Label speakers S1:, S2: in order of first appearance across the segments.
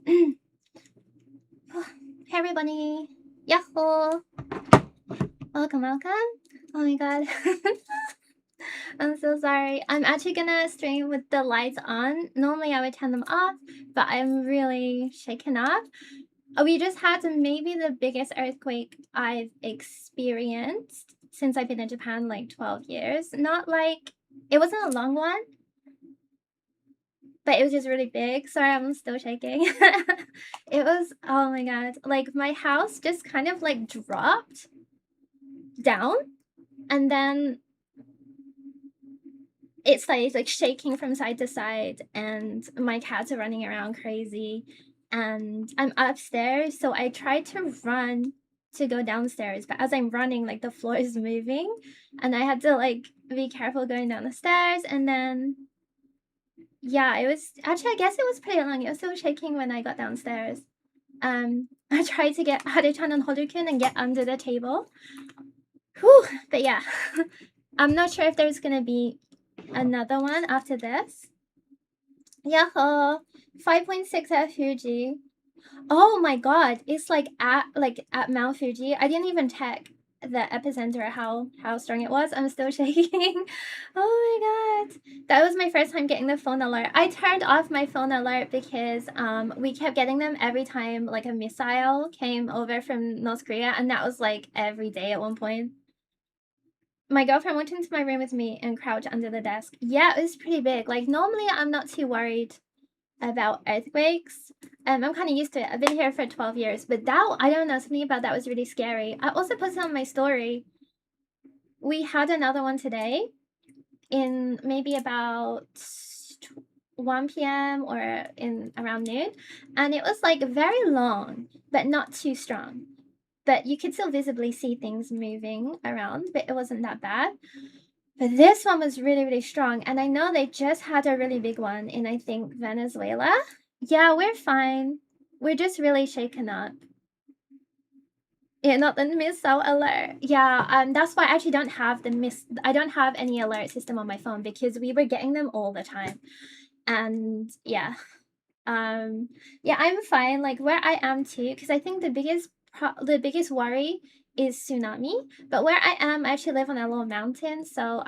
S1: Hey everybody! Yahoo! Welcome, welcome! Oh my god. I'm so sorry. I'm actually gonna stream with the lights on. Normally I would turn them off, but I'm really shaken up. We just had maybe the biggest earthquake I've experienced since I've been in Japan, like 12 years. Not like, it wasn't a long one, but it was just really big. Sorry, I'm still shaking. It was, oh my god, like my house just kind of like dropped down, and then it's like shaking from side to side, and my cats are running around crazy, and I'm upstairs, so I tried to run to go downstairs, but as I'm running, like the floor is moving, and I had to like be careful going down the stairs. And then yeah, it was actually, I guess it was pretty long. It was still shaking when I got downstairs. I tried to get Haruchan and Hodokun and get under the table. Whew, but yeah. I'm not sure if there's gonna be another one after this. Yahoo! 5.6 at Fuji. Oh my god, it's like at Mount Fuji. I didn't even check the epicenter, how strong it was. I'm still shaking. Oh my god. That was my first time getting the phone alert. I turned off my phone alert because we kept getting them every time like a missile came over from North Korea, and that was like every day at one point. My girlfriend went into my room with me and crouched under the desk. Yeah, it was pretty big. Like normally I'm not too worried about earthquakes. I'm kind of used to it. I've been here for 12 years, but that, I don't know, something about that was really scary. I also posted on my story. We had another one today in maybe about 1 p.m. or in around noon, and it was like very long, but not too strong. But you could still visibly see things moving around, but it wasn't that bad. But this one was really, really strong. And I know they just had a really big one in, I think, Venezuela. Yeah, we're fine. We're just really shaken up. Yeah, not the missile alert. Yeah, that's why I actually don't have I don't have any alert system on my phone, because we were getting them all the time. And yeah. Yeah, I'm fine. Like where I am too, because I think the biggest worry is tsunami. But where I am, I actually live on a low mountain, so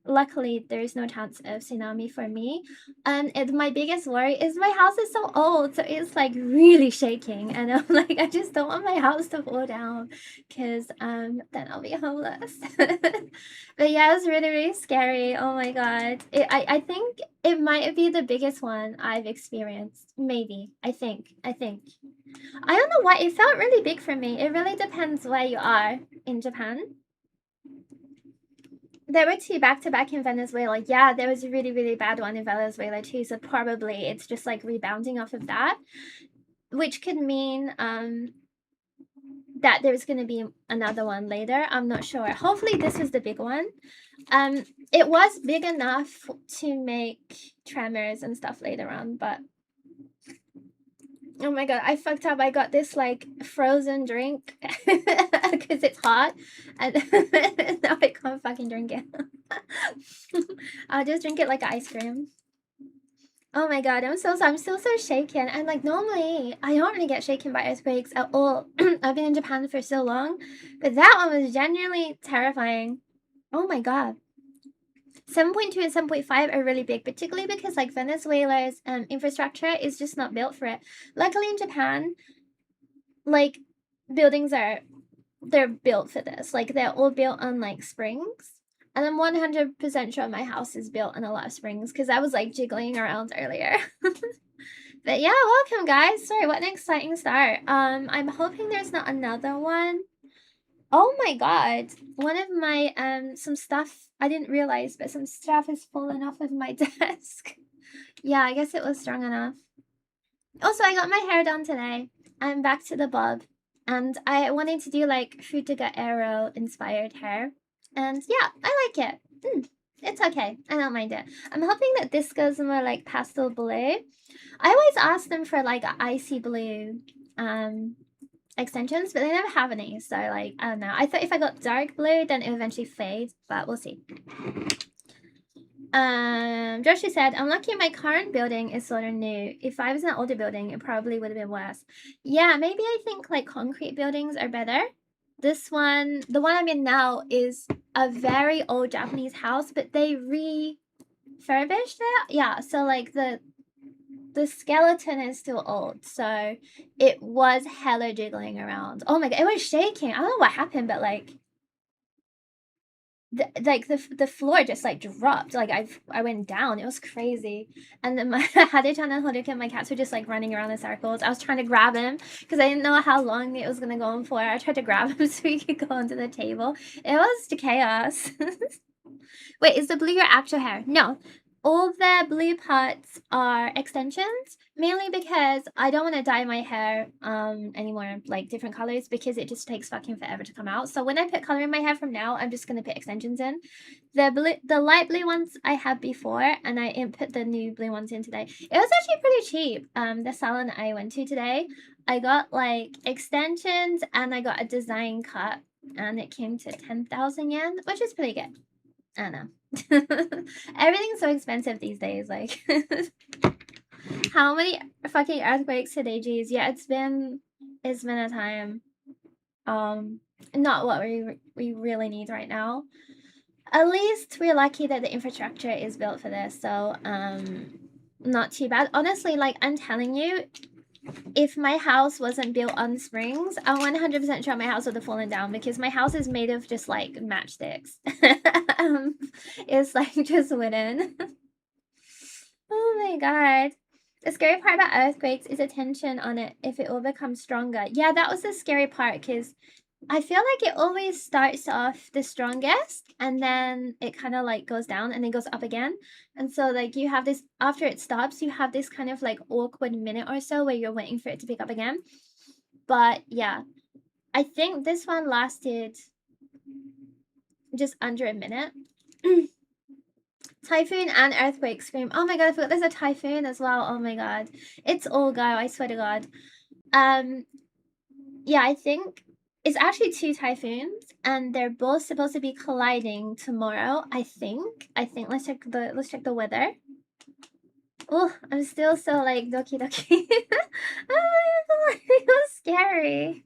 S1: luckily there is no chance of tsunami for me. And my biggest worry is my house is so old, so it's like really shaking, and I'm like, I just don't want my house to fall down, because then I'll be homeless. But yeah, it was really, really scary. Oh my god. I think it might be the biggest one I've experienced. Maybe. I think. I don't know why. It felt really big for me. It really depends where you are in Japan. There were two back to back in Venezuela. Yeah, there was a really, really bad one in Venezuela too. So probably it's just like rebounding off of that, which could mean that there's going to be another one later. I'm not sure. Hopefully this was the big one. It was big enough to make tremors and stuff later on, but oh my god, I fucked up. I got this like frozen drink because it's hot, and now I can't fucking drink it. I'll just drink it like ice cream. Oh my god, I'm still so shaken. And like normally I don't really get shaken by earthquakes at all. I've been in Japan for so long, but that one was genuinely terrifying. Oh my god. 7.2 and 7.5 are really big, particularly because like Venezuela's infrastructure is just not built for it. Luckily in Japan, like buildings they're built for this. Like they're all built on like springs. And I'm 100% sure my house is built on a lot of springs, because I was like jiggling around earlier. But yeah, welcome guys. Sorry, what an exciting start. I'm hoping there's not another one. Oh my god, one of my some stuff I didn't realize, but some stuff has fallen off of my desk. Yeah, I guess it was strong enough. Also, I got my hair done today. I'm back to the bob, and I wanted to do like Futuga Arrow inspired hair, and yeah, I like it. It's okay. I don't mind it. I'm hoping that this goes more like pastel blue. I always ask them for like icy blue extensions, but they never have any, so like I don't know. I thought if I got dark blue then it would eventually fade, but we'll see. Joshi said, I'm lucky my current building is sort of new. If I was in an older building, it probably would have been worse. Yeah, maybe I think like concrete buildings are better. This one, the one I'm in now, is a very old Japanese house, but they refurbished it. Yeah, so like the skeleton is still old, so it was hella jiggling around. Oh my god, it was shaking. I don't know what happened, but like the floor just like dropped. Like I went down. It was crazy. And then my Hadechan and Horuka, my cats were just like running around in circles. I was trying to grab him because I didn't know how long it was gonna go on for. I tried to grab him so he could go onto the table. It was chaos. Wait, is the blue your actual hair? No. All the blue parts are extensions, mainly because I don't want to dye my hair anymore, like different colors, because it just takes fucking forever to come out. So when I put color in my hair from now, I'm just gonna put extensions in. The light blue ones I had before, and I input the new blue ones in today. It was actually pretty cheap. The salon I went to today, I got like extensions and I got a design cut, and it came to 10,000 yen, which is pretty good. I don't know. Everything's so expensive these days. Like, how many fucking earthquakes today? Geez, yeah, it's been a time. Not what we really need right now. At least we're lucky that the infrastructure is built for this. So, not too bad. Honestly, like I'm telling you, if my house wasn't built on springs, I'm 100% sure my house would have fallen down because my house is made of just like matchsticks. It's like just wooden. Oh my god. The scary part about earthquakes is the tension on it if it will become stronger. Yeah, that was the scary part because I feel like it always starts off the strongest and then it kind of like goes down and then goes up again. And so like you have this, after it stops, you have this kind of like awkward minute or so where you're waiting for it to pick up again. But yeah, I think this one lasted just under a minute. Typhoon and earthquake scream. Oh my god, I forgot there's a typhoon as well. Oh my god. It's all go, I swear to god. Yeah, I think it's actually two typhoons and they're both supposed to be colliding tomorrow, I think. Let's check the weather. Oh, I'm still so like doki doki. Oh my god, it was scary.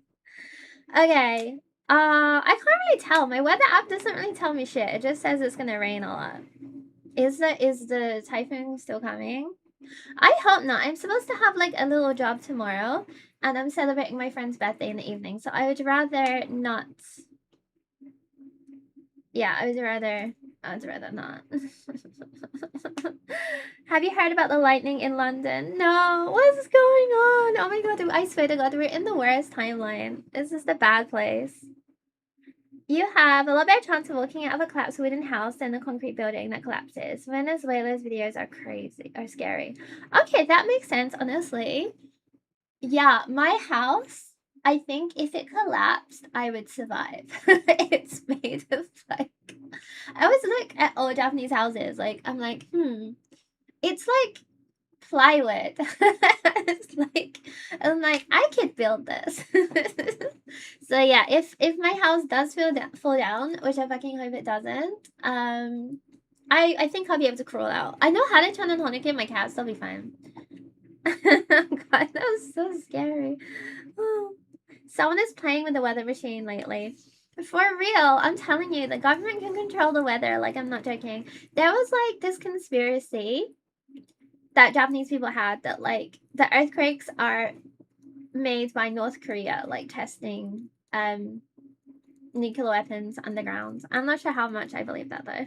S1: Okay. I can't really tell. My weather app doesn't really tell me shit. It just says it's gonna rain a lot. Is the typhoon still coming? I hope not. I'm supposed to have like a little job tomorrow and I'm celebrating my friend's birthday in the evening. So I would rather not. Yeah, I would rather not. Have you heard about the lightning in London? No. What is going on? Oh my god, I swear to god, we're in the worst timeline. This is the bad place. You have a lot better chance of looking out of a collapsed wooden house than a concrete building that collapses. Venezuela's videos are crazy, are scary. Okay, that makes sense, honestly. Yeah, my house, I think if it collapsed, I would survive. It's made of like, I always look at old Japanese houses, like, I'm like, it's like plywood. It's like, I'm like, I could build this. So yeah, if my house does fall down, which I fucking hope it doesn't, I think I'll be able to crawl out. I know how to turn on Honekin, my cats, they'll be fine. God, that was so scary. Oh. Someone is playing with the weather machine lately. For real, I'm telling you, the government can control the weather. Like, I'm not joking. There was like this conspiracy that Japanese people had that like the earthquakes are made by North Korea, like testing nuclear weapons underground. I'm not sure how much I believe that though.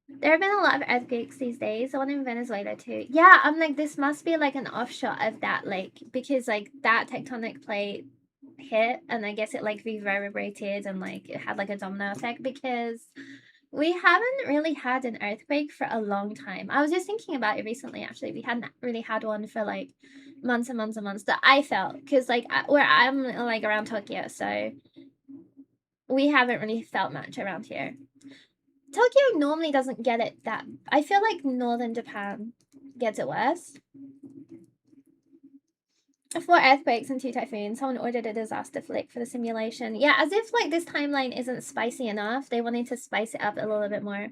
S1: There have been a lot of earthquakes these days, the one in Venezuela too. Yeah, I'm like, this must be like an offshot of that lake because like that tectonic plate hit and I guess it like reverberated and like it had like a domino effect because we haven't really had an earthquake for a long time. I was just thinking about it recently actually. We hadn't really had one for like months and months and months that I felt because like where I'm like around Tokyo, so we haven't really felt much around here. Tokyo normally doesn't get it that. I feel like northern Japan gets it worse. 4 earthquakes and 2 typhoons. Someone ordered a disaster flick for the simulation. Yeah, as if like this timeline isn't spicy enough. They wanted to spice it up a little bit more.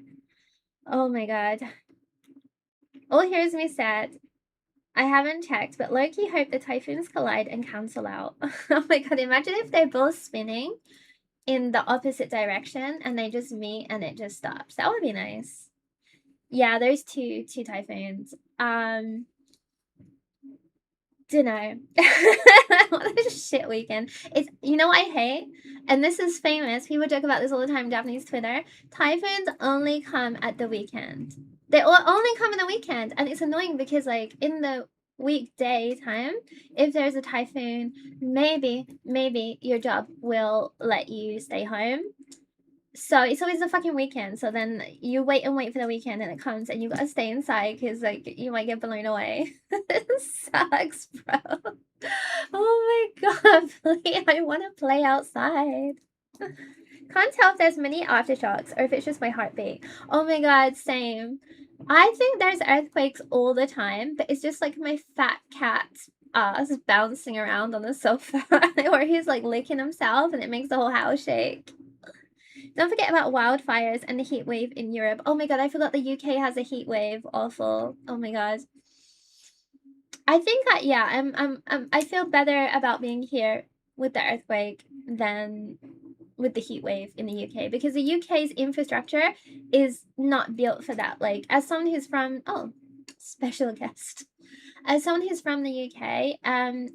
S1: Oh my god. Oh, here's me sad. I haven't checked, but low-key hope the typhoons collide and cancel out. Oh my god, imagine if they're both spinning in the opposite direction and they just meet and it just stops. That would be nice. Yeah, there's two typhoons. Dunno. What a shit weekend. It's, you know what I hate? And this is famous. People joke about this all the time in Japanese Twitter. Typhoons only come at the weekend. They only come in the weekend. And it's annoying because, like, in the weekday time, if there's a typhoon, maybe your job will let you stay home. So it's always the fucking weekend. So then you wait and wait for the weekend and it comes and you gotta stay inside because, like, you might get blown away. It sucks, bro. Oh my god, please, I want to play outside. Can't tell if there's many aftershocks or if it's just my heartbeat. Oh my god, same. I think there's earthquakes all the time, but it's just like my fat cat's ass bouncing around on the sofa or he's like licking himself and it makes the whole house shake. Don't forget about wildfires and the heat wave in Europe. Oh my god, I forgot the UK has a heat wave. Awful. Oh my god. I think that yeah, I feel better about being here with the earthquake than with the heat wave in the UK because the UK's infrastructure is not built for that. Like as someone who's from special guest. As someone who's from the UK,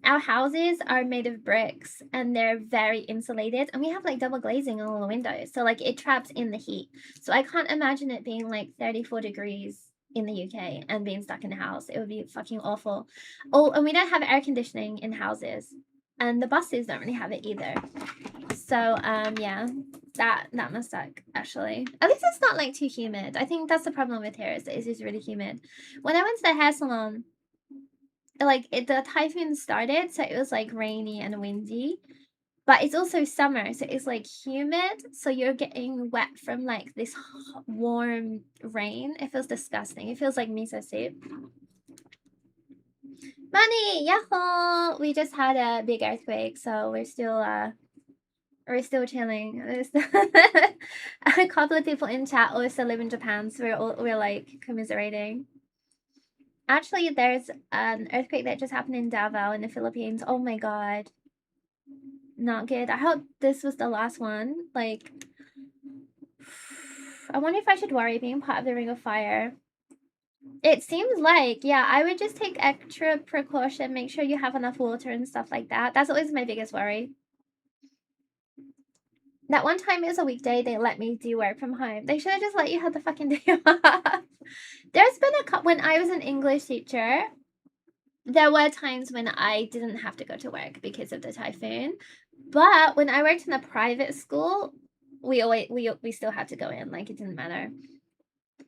S1: our houses are made of bricks and they're very insulated, and we have like double glazing on all the windows, so like it traps in the heat. So I can't imagine it being like 34 degrees in the UK and being stuck in a house. It would be fucking awful. Oh, and we don't have air conditioning in houses, and the buses don't really have it either. So yeah, that must suck actually. At least it's not like too humid. I think that's the problem with here is it's just really humid. When I went to the hair salon, like the typhoon started, so it was like rainy and windy, but it's also summer, so it's like humid, so you're getting wet from like this warm rain. It feels disgusting. It feels like miso soup. Money, yahoo! We just had a big earthquake, so we're still chilling. A couple of people in chat also live in Japan, so we're like commiserating. Actually, there's an earthquake that just happened in Davao in the Philippines. Oh my god. Not good. I hope this was the last one. Like, I wonder if I should worry being part of the Ring of Fire. It seems like, yeah, I would just take extra precaution, make sure you have enough water and stuff like that. That's always my biggest worry. That one time it was a weekday, they let me do work from home. They should have just let you have the fucking day off. There's been when I was an English teacher, there were times when I didn't have to go to work because of the typhoon. But when I worked in a private school, we still had to go in. Like it didn't matter.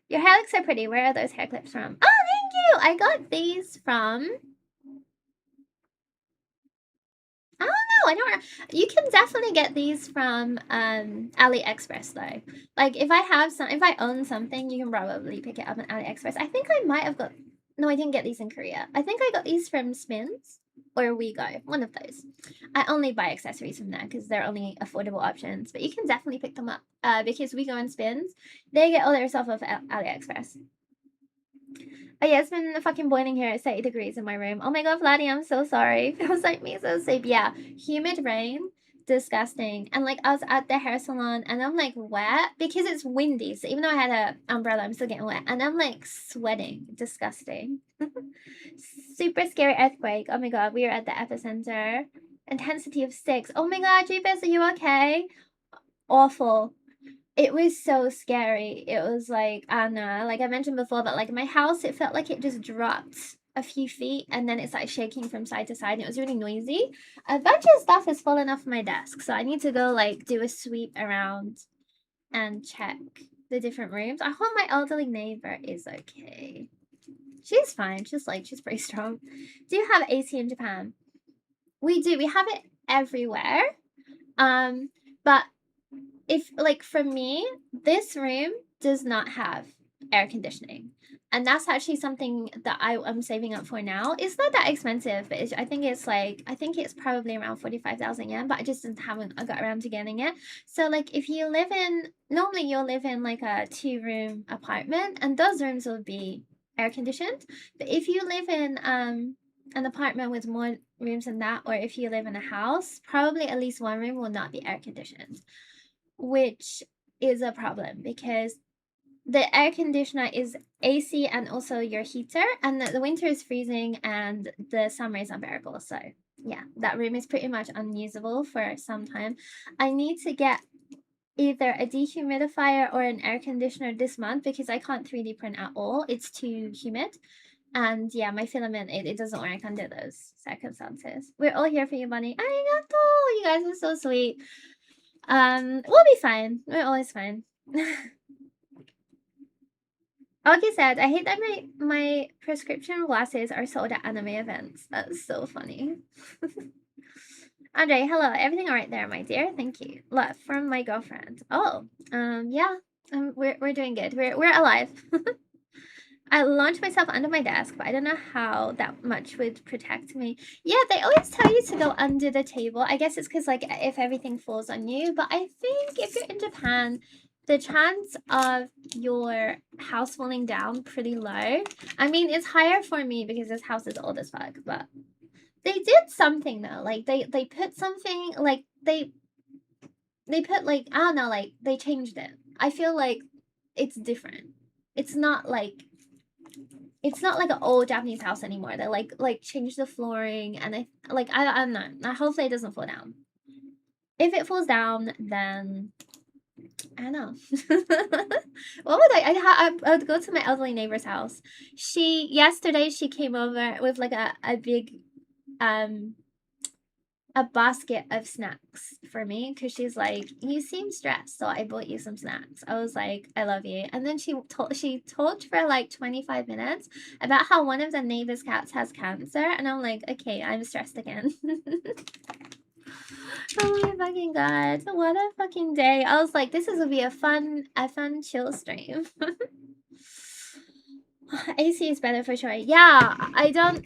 S1: Your hair looks so pretty. Where are those hair clips from? Oh, thank you. I got these from. I don't know. I don't know. You can definitely get these from AliExpress though. Like if I own something, you can probably pick it up on AliExpress. I think I might have got. No, I didn't get these in Korea. I think I got these from Spins or WeGo, one of those. I only buy accessories from there because they're only affordable options. But you can definitely pick them up because WeGo and Spins, they get all their stuff off AliExpress. Oh yeah, it's been fucking boiling here at 30 degrees in my room. Oh my god, Vladdy, I'm so sorry. Feels like me so safe. Yeah, humid rain, disgusting. And like I was at the hair salon and I'm like wet because it's windy. So even though I had an umbrella, I'm still getting wet. And I'm like sweating. Disgusting. Super scary earthquake. Oh my god, we are at the epicenter. Intensity of 6. Oh my god, Jeepers, are you okay? Awful. It was so scary. It was like, I don't know, like I mentioned before, but like my house, it felt like it just dropped a few feet and then it started shaking from side to side and it was really noisy. A bunch of stuff has fallen off my desk, so I need to go like do a sweep around and check the different rooms. I hope my elderly neighbor is okay. She's fine. She's pretty strong. Do you have AC in Japan? We do. We have it everywhere. But if like for me, this room does not have air conditioning. And that's actually something that I'm saving up for now. It's not that expensive, but I think it's probably around 45,000 yen, but I just haven't got around to getting it. So like if you live in, normally you'll live in like a 2-room apartment, and those rooms will be air conditioned. But if you live in an apartment with more rooms than that, or if you live in a house, probably at least one room will not be air conditioned, which is a problem because the air conditioner is AC and also your heater, and the winter is freezing and the summer is unbearable. So yeah, that room is pretty much unusable for some time. I need to get either a dehumidifier or an air conditioner this month because I can't 3D print at all. It's too humid. And yeah, my filament, it doesn't work under those circumstances. We're all here for you, Bunny. Arigato! You guys are so sweet. We'll be fine. We're always fine. Auggie said, I hate that my prescription glasses are sold at anime events. That's so funny. Andre, hello. Everything all right there, my dear? Thank you. Love from my girlfriend. Oh, yeah. We're doing good. We're alive. I launched myself under my desk, but I don't know how that much would protect me. Yeah, they always tell you to go under the table. I guess it's because like if everything falls on you. But I think if you're in Japan, the chance of your house falling down pretty low. I mean, it's higher for me because this house is old as fuck, but they did something though. Like they put something like they put like I don't know, like they changed it. I feel like it's different. It's not like an old Japanese house anymore. They like changed the flooring and I don't know. Hopefully it doesn't fall down. If it falls down, then I don't know. What would I would go to my elderly neighbor's house. Yesterday she came over with like a big a basket of snacks for me because she's like, you seem stressed, so I bought you some snacks. I was like, I love you. And then she talked for like 25 minutes about how one of the neighbor's cats has cancer, and I'm like, okay, I'm stressed again. Oh my fucking god, what a fucking day. I was like, this is gonna be a fun chill stream. AC is better for sure. Yeah, I don't,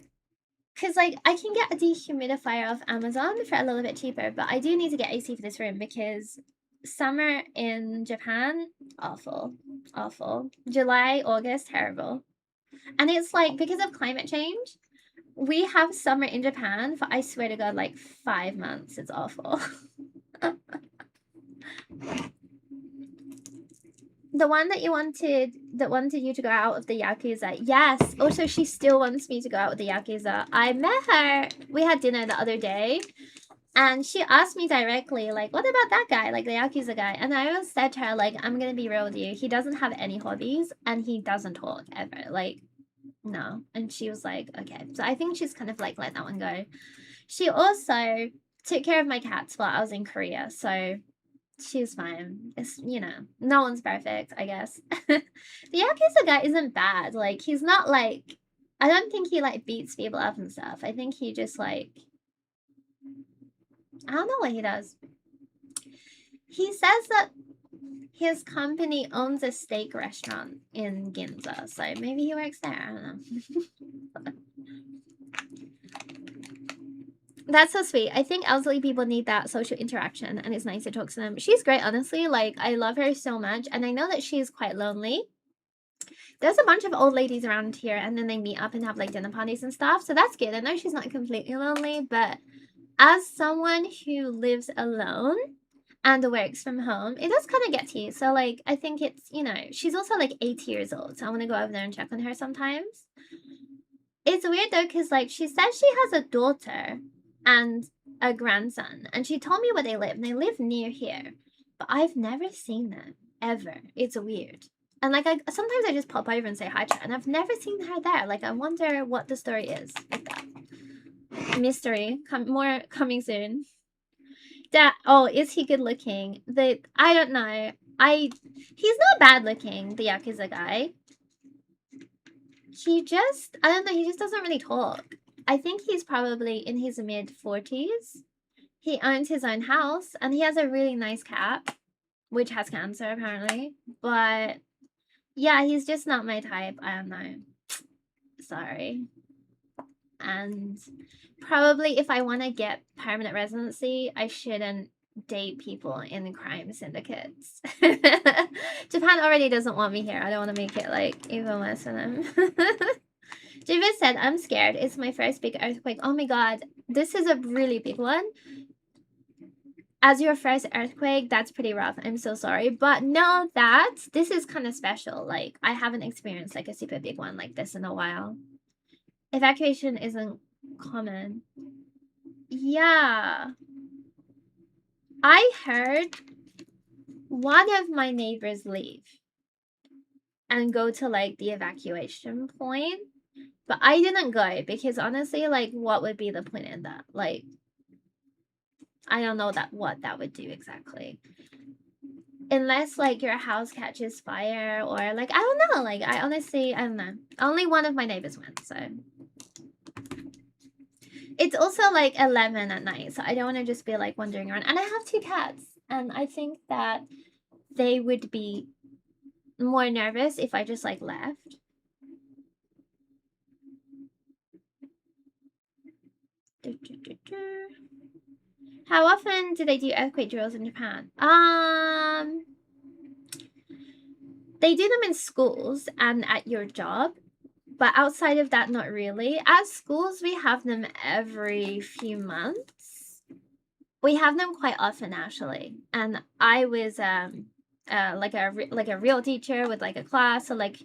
S1: because like I can get a dehumidifier off Amazon for a little bit cheaper, but I do need to get AC for this room because summer in Japan, awful. July, August, terrible. And it's like because of climate change, we have summer in Japan for, I swear to God, like 5 months. It's awful. The one that wanted you to go out with the Yakuza. Yes. Also, she still wants me to go out with the Yakuza. I met her. We had dinner the other day. And she asked me directly, like, what about that guy, like the Yakuza guy? And I always said to her, like, I'm gonna be real with you. He doesn't have any hobbies and he doesn't talk ever. Like, no. And she was like, okay. So I think she's kind of like let that one go. She also took care of my cats while I was in Korea. So she's fine. It's, no one's perfect, I guess. The Yakuza guy isn't bad. Like, he's not like, I don't think he like beats people up and stuff. I think he just like, I don't know what he does. He says that his company owns a steak restaurant in Ginza, so maybe he works there. I don't know. That's so sweet. I think elderly people need that social interaction, and it's nice to talk to them. She's great, honestly. Like, I love her so much, and I know that she's quite lonely. There's a bunch of old ladies around here, and then they meet up and have like dinner parties and stuff, so that's good. I know she's not completely lonely, but as someone who lives alone and works from home, it does kind of get to you. So like I think it's, she's also like 80 years old, so I want to go over there and check on her sometimes. It's weird though because like she says she has a daughter and a grandson, and she told me where they live, and they live near here, but I've never seen them ever. It's weird. And like sometimes I just pop over and say hi to her, and I've never seen her there. Like I wonder what the story is with that. Mystery. More coming soon. Is he good looking? I don't know. He's not bad looking, the Yakuza guy. I don't know, he just doesn't really talk. I think he's probably in his mid-40s. He owns his own house, and he has a really nice cat, which has cancer apparently. But Yeah, he's just not my type. I don't know. Sorry. And probably if I want to get permanent residency, I shouldn't date people in crime syndicates. Japan already doesn't want me here. I don't want to make it like even worse for them. David said, I'm scared. It's my first big earthquake. Oh my god, this is a really big one. As your first earthquake, that's pretty rough. I'm so sorry. But know that this is kind of special. Like, I haven't experienced like a super big one like this in a while. Evacuation isn't common. Yeah. I heard one of my neighbors leave and go to like the evacuation point, but I didn't go because honestly, like, what would be the point in that? Like, I don't know what that would do exactly. Unless like your house catches fire or like I don't know, like I don't know. Only one of my neighbors went, so it's also like 11 at night, so I don't want to just be like wandering around. And I have 2 cats, and I think that they would be more nervous if I just like left. How often do they do earthquake drills in Japan? They do them in schools and at your job, but outside of that, not really. At schools, we have them every few months. We have them quite often, actually. And I was like a real teacher with like a class, so like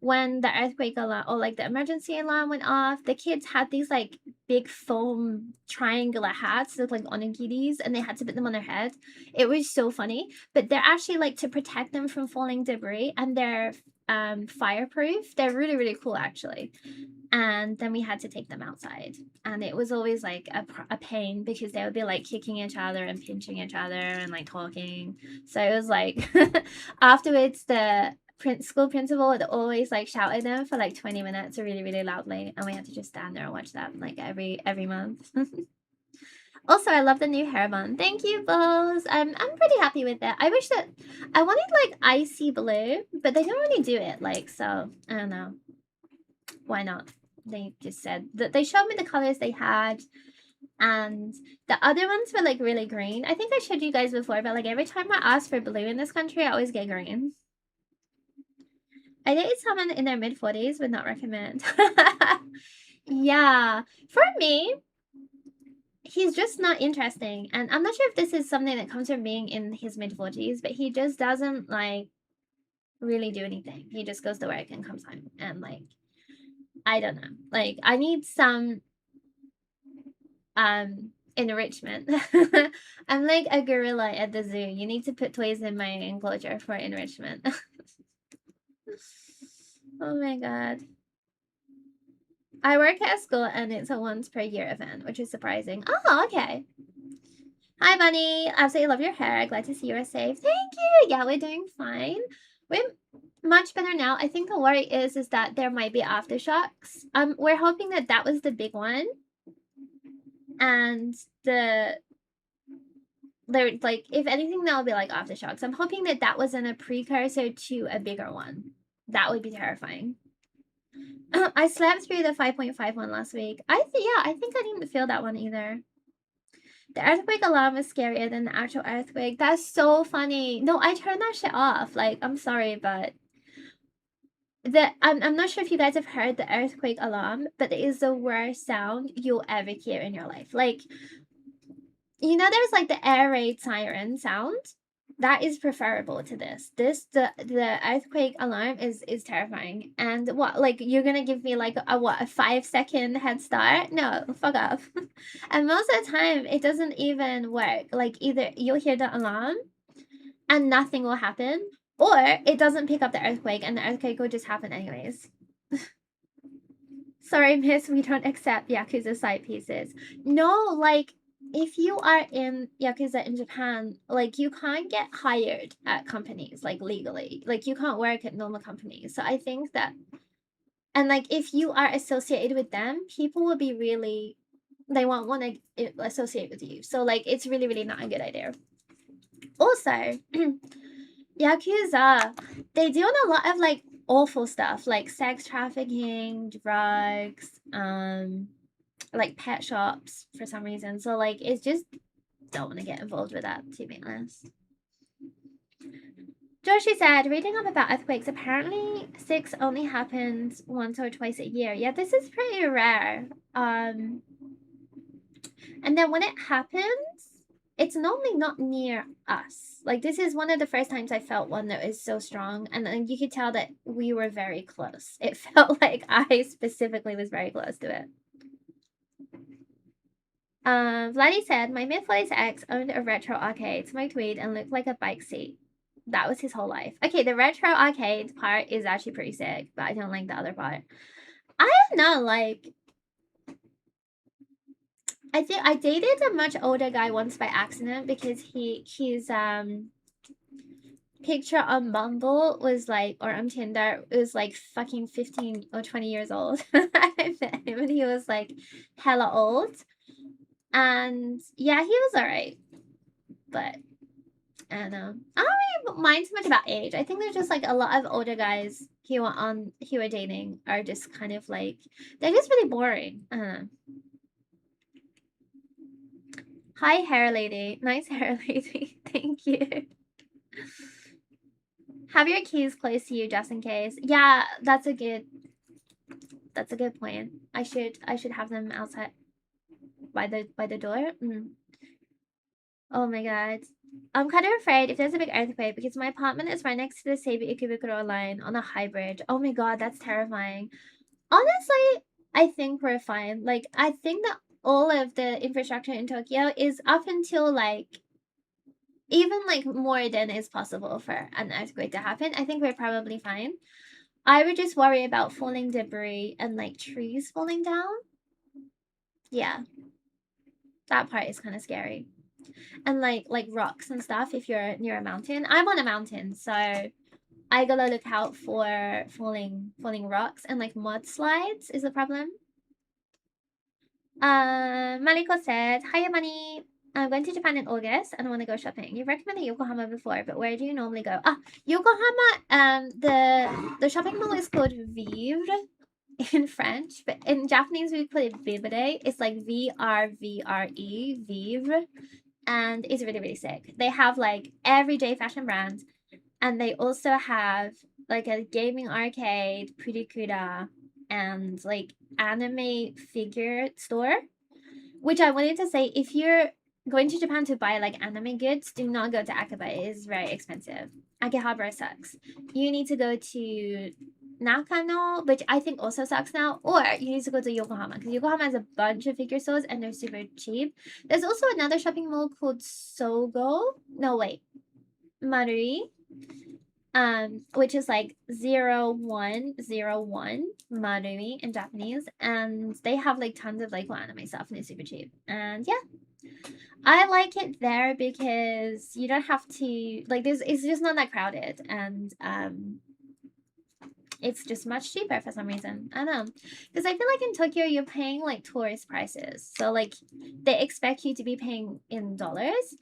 S1: when the earthquake alarm or like the emergency alarm went off, the kids had these like big foam triangular hats that looked like onigiris, and they had to put them on their head. It was so funny, but they're actually like to protect them from falling debris, and they're fireproof. They're really really cool actually. And then we had to take them outside, and it was always like a pain because they would be like kicking each other and pinching each other and like talking. So it was like afterwards the school principal would always like shout at them for like 20 minutes really really loudly, and we had to just stand there and watch that like every month. Also, I love the new hair bun. Thank you, Bose. I'm pretty happy with it. I wish that I wanted like icy blue, but they don't really do it. Like, so I don't know. Why not? They just said that they showed me the colors they had, and the other ones were like really green. I think I showed you guys before, but like every time I ask for blue in this country, I always get green. I dated someone in their mid-40s, would not recommend. Yeah, for me, he's just not interesting. And I'm not sure if this is something that comes from being in his mid-40s, but he just doesn't like really do anything. He just goes to work and comes home. And like, I don't know. Like, I need some enrichment. I'm like a gorilla at the zoo. You need to put toys in my enclosure for enrichment. Oh my god. I work at a school and it's a once per year event, which is surprising. Oh, okay. Hi, Bunny. Absolutely love your hair. Glad to see you are safe. Thank you. Yeah, we're doing fine. We're much better now. I think the worry is that there might be aftershocks. We're hoping that that was the big one, and there like if anything that'll be like aftershocks. I'm hoping that that wasn't a precursor to a bigger one. That would be terrifying. I slept through the 5.5 one last week. I think I didn't feel that one either. The earthquake alarm was scarier than the actual earthquake. That's so funny. No, I turned that shit off. Like, I'm sorry, but I'm not sure if you guys have heard the earthquake alarm, but it is the worst sound you'll ever hear in your life. Like, you know, there's like the air raid siren sound. That is preferable to this. The earthquake alarm is terrifying. And what, like, you're gonna give me like a 5-second head start? No, fuck off. And most of the time it doesn't even work. Like, either you'll hear the alarm and nothing will happen, or it doesn't pick up the earthquake and the earthquake will just happen anyways. Sorry, miss, we don't accept Yakuza side pieces. No, like, if you are in Yakuza in Japan, like, you can't get hired at companies, like, legally. Like, you can't work at normal companies. So I think that, and like, if you are associated with them, people will be really, they won't want to associate with you. So, like, it's really, really not a good idea. Also, Yakuza, they do a lot of like awful stuff, like sex trafficking, drugs, like pet shops for some reason. So like it's just don't want to get involved with that, to be honest. Joshi said, reading up about earthquakes, apparently 6 only happens once or twice a year. Yeah, this is pretty rare. And then when it happens, it's normally not near us. Like this is one of the first times I felt one that is so strong, and then you could tell that we were very close. It felt like I specifically was very close to it. Vladdy said, my mid-40s ex owned a retro arcade, smoked weed, and looked like a bike seat. That was his whole life. Okay, the retro arcade part is actually pretty sick, but I don't like the other part. I don't know, like, I think I dated a much older guy once by accident because his picture on Bumble was like, or on Tinder, it was like fucking 15 or 20 years old. I met him and he was like hella old. And yeah, he was alright. But I don't know. I don't really mind too much about age. I think there's just like a lot of older guys who are dating are just kind of like they're just really boring. I don't know. Hi, hair lady. Nice hair lady. Thank you. Have your keys close to you just in case. Yeah, that's a good point. I should have them outside by the door. Oh my god. I'm kind of afraid if there's a big earthquake because my apartment is right next to the Seibu Ikebukuro line on a high bridge. Oh my god, that's terrifying. Honestly, I think we're fine. Like, I think that all of the infrastructure in Tokyo is up until like even like more than is possible for an earthquake to happen. I think we're probably fine. I would just worry about falling debris and like trees falling down. Yeah, that part is kind of scary. And like rocks and stuff if you're near a mountain. I'm on a mountain, so I gotta look out for falling rocks and like mudslides is a problem. Maliko said, "Hiya, money. I'm going to Japan in August and I want to go shopping. You've recommended Yokohama before, but where do you normally go? Ah, Yokohama. The shopping mall is called Vivre in French, but in Japanese we call it Vivre. It's like VRVRE, Vivre, and it's really really sick. They have like everyday fashion brands, and they also have like a gaming arcade, Purikura, and like anime figure store. Which I wanted to say, if you're going to Japan to buy like anime goods, do not go to Akiba. It is very expensive. Akihabara sucks. You need to go to Nakano, which I think also sucks now, or you need to go to Yokohama because Yokohama has a bunch of figure stores and they're super cheap. There's also another shopping mall called Sogo. No, wait, Marui, which is like 0101 Marui in Japanese, and they have like tons of like anime stuff and it's super cheap. And yeah, I like it there because you don't have to like it's just not that crowded, and it's just much cheaper for some reason. I don't know, because I feel like in Tokyo you're paying like tourist prices, so like they expect you to be paying in dollars.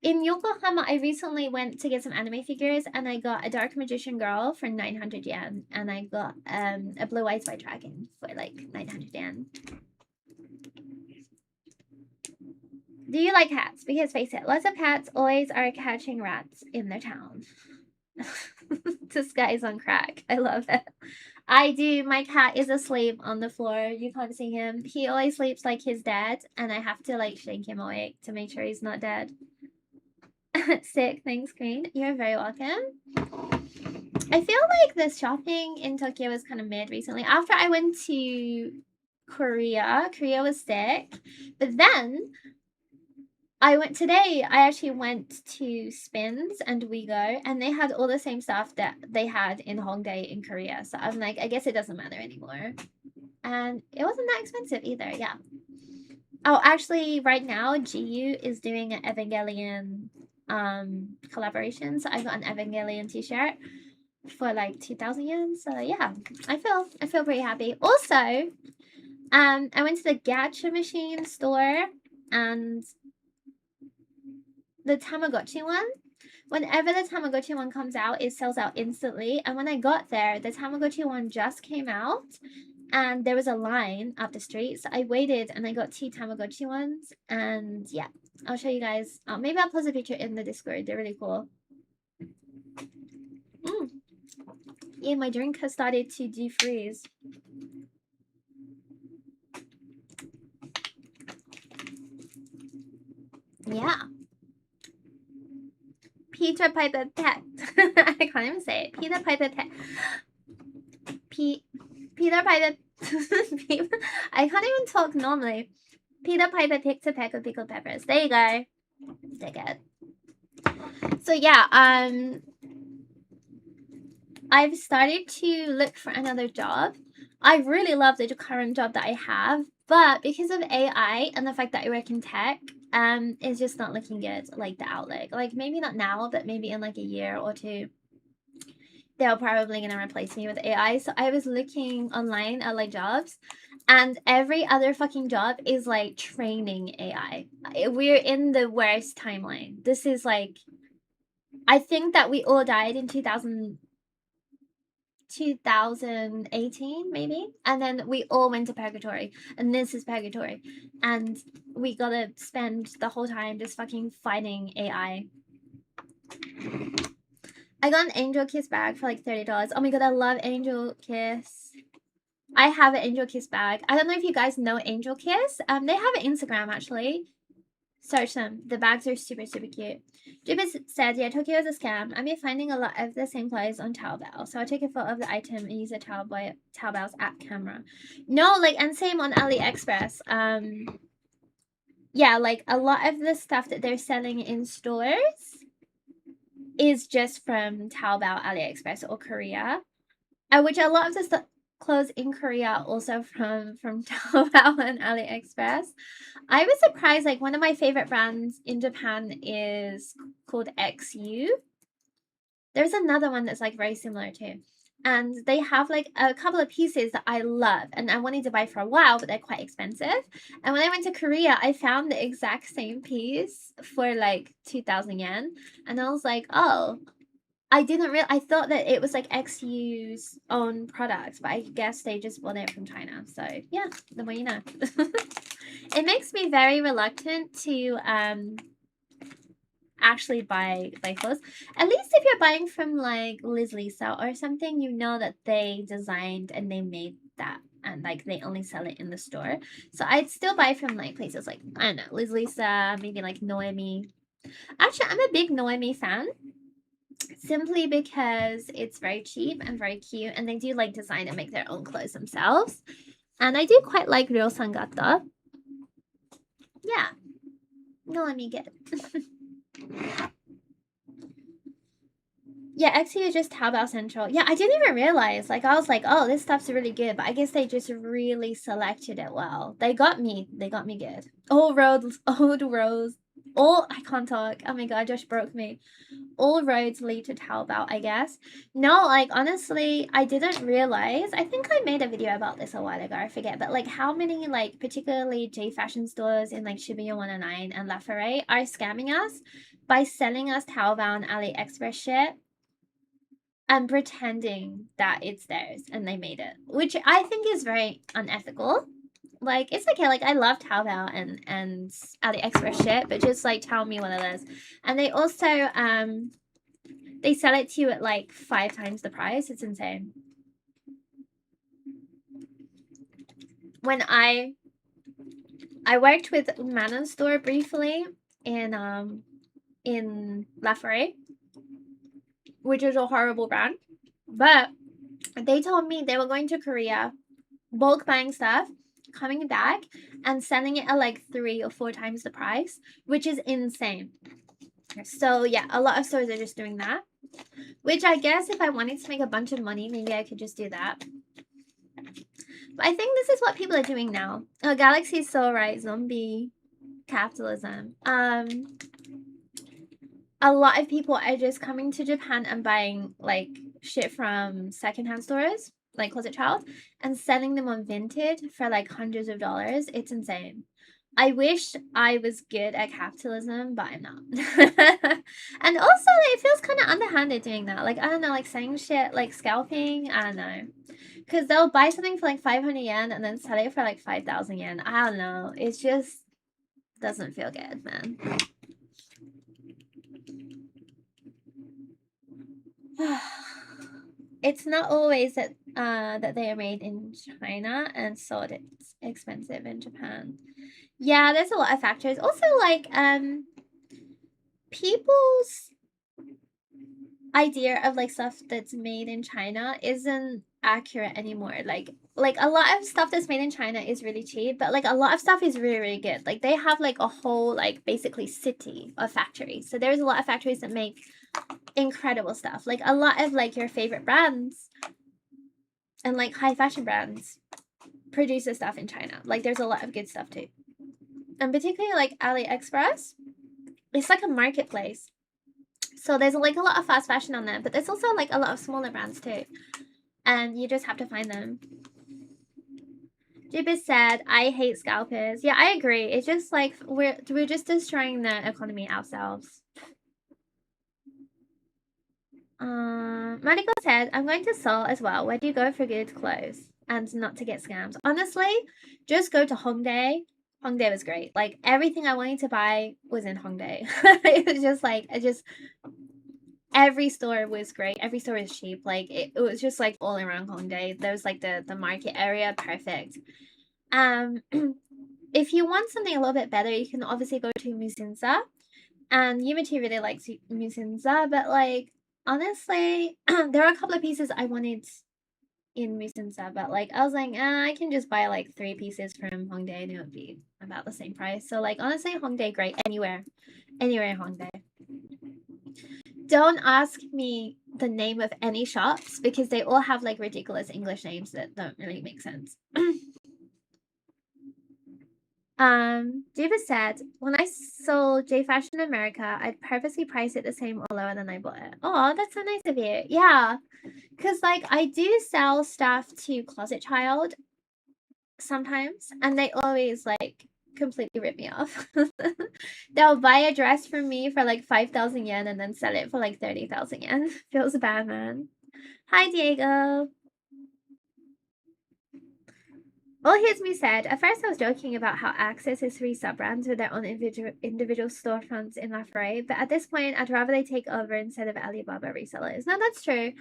S1: In Yokohama, I recently went to get some anime figures and I got a Dark Magician Girl for 900 yen and I got a Blue Eyes White Dragon for like 900 yen. Do you like cats? Because face it, lots of cats always are catching rats in their town. This guy's on crack. I love it. I do. My cat is asleep on the floor. You can't see him. He always sleeps like he's dead, and I have to like shake him awake to make sure he's not dead. Sick. Thanks, Queen. You're very welcome. I feel like the shopping in Tokyo was kind of mid recently. After I went to Korea was sick. But then I actually went to Spins and WeGo, and they had all the same stuff that they had in Hongdae in Korea. So I'm like, I guess it doesn't matter anymore. And it wasn't that expensive either, yeah. Oh, actually, right now, GU is doing an Evangelion collaboration. So I got an Evangelion t-shirt for like 2,000 yen. So yeah, I feel pretty happy. Also, I went to the gacha machine store and the Tamagotchi one whenever the Tamagotchi one comes out, it sells out instantly. And when I got there, the Tamagotchi one just came out and there was a line up the street. So I waited and I got 2 Tamagotchi ones. And yeah, I'll show you guys. Maybe I'll post a picture in the Discord. They're really cool. Yeah, my drink has started to defreeze. Yeah. Peter Piper Pet. I can't even say it. Peter Piper Pet. Peter Piper. I can't even talk normally. Peter Piper picked a peck of pickled peppers. There you go. They're good. So yeah, I've started to look for another job. I really love the current job that I have, but because of AI and the fact that I work in tech, it's just not looking good, like the outlook. Like maybe not now, but maybe in like a year or two, they're probably gonna replace me with AI. So I was looking online at like jobs, and every other fucking job is like training AI. We're in the worst timeline. This is like, I think that we all died in 2018 maybe, and then we all went to purgatory, and this is purgatory, and we gotta spend the whole time just fucking fighting AI. I got an Angel Kiss bag for like $30. Oh my god, I love Angel Kiss. I have an Angel Kiss bag. I don't know if you guys know Angel Kiss. They have an Instagram actually. Search them. The bags are super, super cute. Jibis said, yeah, Tokyo is a scam. I've been finding a lot of the same clothes on Taobao. So I take a photo of the item and use a Taobao's app camera. No, like, and same on AliExpress. Yeah, like a lot of the stuff that they're selling in stores is just from Taobao, AliExpress, or Korea. Which a lot of the clothes in Korea also from Taobao and AliExpress. I was surprised, like one of my favorite brands in Japan is called XU. There's another one that's like very similar too. And they have like a couple of pieces that I love and I wanted to buy for a while, but they're quite expensive. And when I went to Korea, I found the exact same piece for like 2,000 yen. And I was like, oh, I thought that it was like XU's own product, but I guess they just bought it from China. So yeah, the more you know. It makes me very reluctant to actually buy clothes. At least if you're buying from like Liz Lisa or something, you know that they designed and they made that and like they only sell it in the store. So I'd still buy from like places like, I don't know, Liz Lisa, maybe like Noemi. Actually, I'm a big Noemi fan. Simply because it's very cheap and very cute, and they do like design and make their own clothes themselves. And I do quite like Ryo Sangata. Yeah. No, let me get it. Yeah, XU is just Taobao Central. Yeah, I didn't even realize. Like, I was like, oh, this stuff's really good. But I guess they just really selected it well. They got me good. Old roads. I can't talk. Oh my god, Josh broke me. All roads lead to Taobao, I guess. No, like, honestly, I didn't realize. I think I made a video about this a while ago. I forget. But, like, how many, like, particularly J fashion stores in, like, Shibuya 109 and La Ferrée are scamming us by selling us Taobao and AliExpress shit and pretending that it's theirs and they made it, which I think is very unethical. Like, it's okay, like I love Taobao and AliExpress shit, but just like tell me what it is. And they also they sell it to you at like 5 times the price. It's insane. When I worked with Manon store briefly in La Ferrée, which is a horrible brand, but they told me they were going to Korea, bulk buying stuff, coming back and selling it at like 3 or 4 times the price, which is insane. So yeah, a lot of stores are just doing that, which I guess if I wanted to make a bunch of money, maybe I could just do that. But I think this is what people are doing now. Oh, Galaxy's so right. Zombie capitalism. A lot of people are just coming to Japan and buying like shit from secondhand stores, like Closet Child, and selling them on Vinted for like hundreds of dollars. It's insane. I wish I was good at capitalism, but I'm not. And also, it feels kind of underhanded doing that. Like, I don't know, like saying shit, like scalping. I don't know. Because they'll buy something for like 500 yen and then sell it for like 5,000 yen. I don't know. It just doesn't feel good, man. It's not always that that they are made in China and sold it's expensive in Japan. Yeah, there's a lot of factors. Also, like people's idea of like stuff that's made in China isn't accurate anymore. Like a lot of stuff that's made in China is really cheap, but like a lot of stuff is really, really good. Like they have like a whole like basically city of factories. So there's a lot of factories that make incredible stuff. Like a lot of like your favorite brands and like high fashion brands produce the stuff in China. Like there's a lot of good stuff too. And particularly like AliExpress, it's like a marketplace. So there's like a lot of fast fashion on there, but there's also like a lot of smaller brands too. And you just have to find them. Jibis said, I hate scalpers. Yeah, I agree. It's just like we're just destroying the economy ourselves. Monica said, I'm going to Seoul as well. Where do you go for good clothes and not to get scammed? Honestly, just go to Hongdae. Hongdae was great. Like everything I wanted to buy was in Hongdae. It was just like every store was great. Every store was cheap. Like it was just like all around Hongdae. There was like the market area, perfect. If you want something a little bit better, you can obviously go to Musinsa. And Yumiti really likes Musinsa, but like honestly, there are a couple of pieces I wanted in Musinsa, but like I was like, I can just buy like 3 pieces from Hongdae and it would be about the same price. So like honestly, Hongdae great anywhere in Hongdae. Don't ask me the name of any shops because they all have like ridiculous English names that don't really make sense. Diva said, when I sold J Fashion America, I'd purposely price it the same or lower than I bought it. Oh, that's so nice of you. Yeah. Because, like, I do sell stuff to Closet Child sometimes, and they always, like, completely rip me off. They'll buy a dress from me for, like, 5,000 yen and then sell it for, like, 30,000 yen. Feels bad, man. Hi, Diego. Well, here's me said. At first, I was joking about how Access is 3 sub-brands with their own individual storefronts in Lafray, but at this point, I'd rather they take over instead of Alibaba resellers. No, that's true.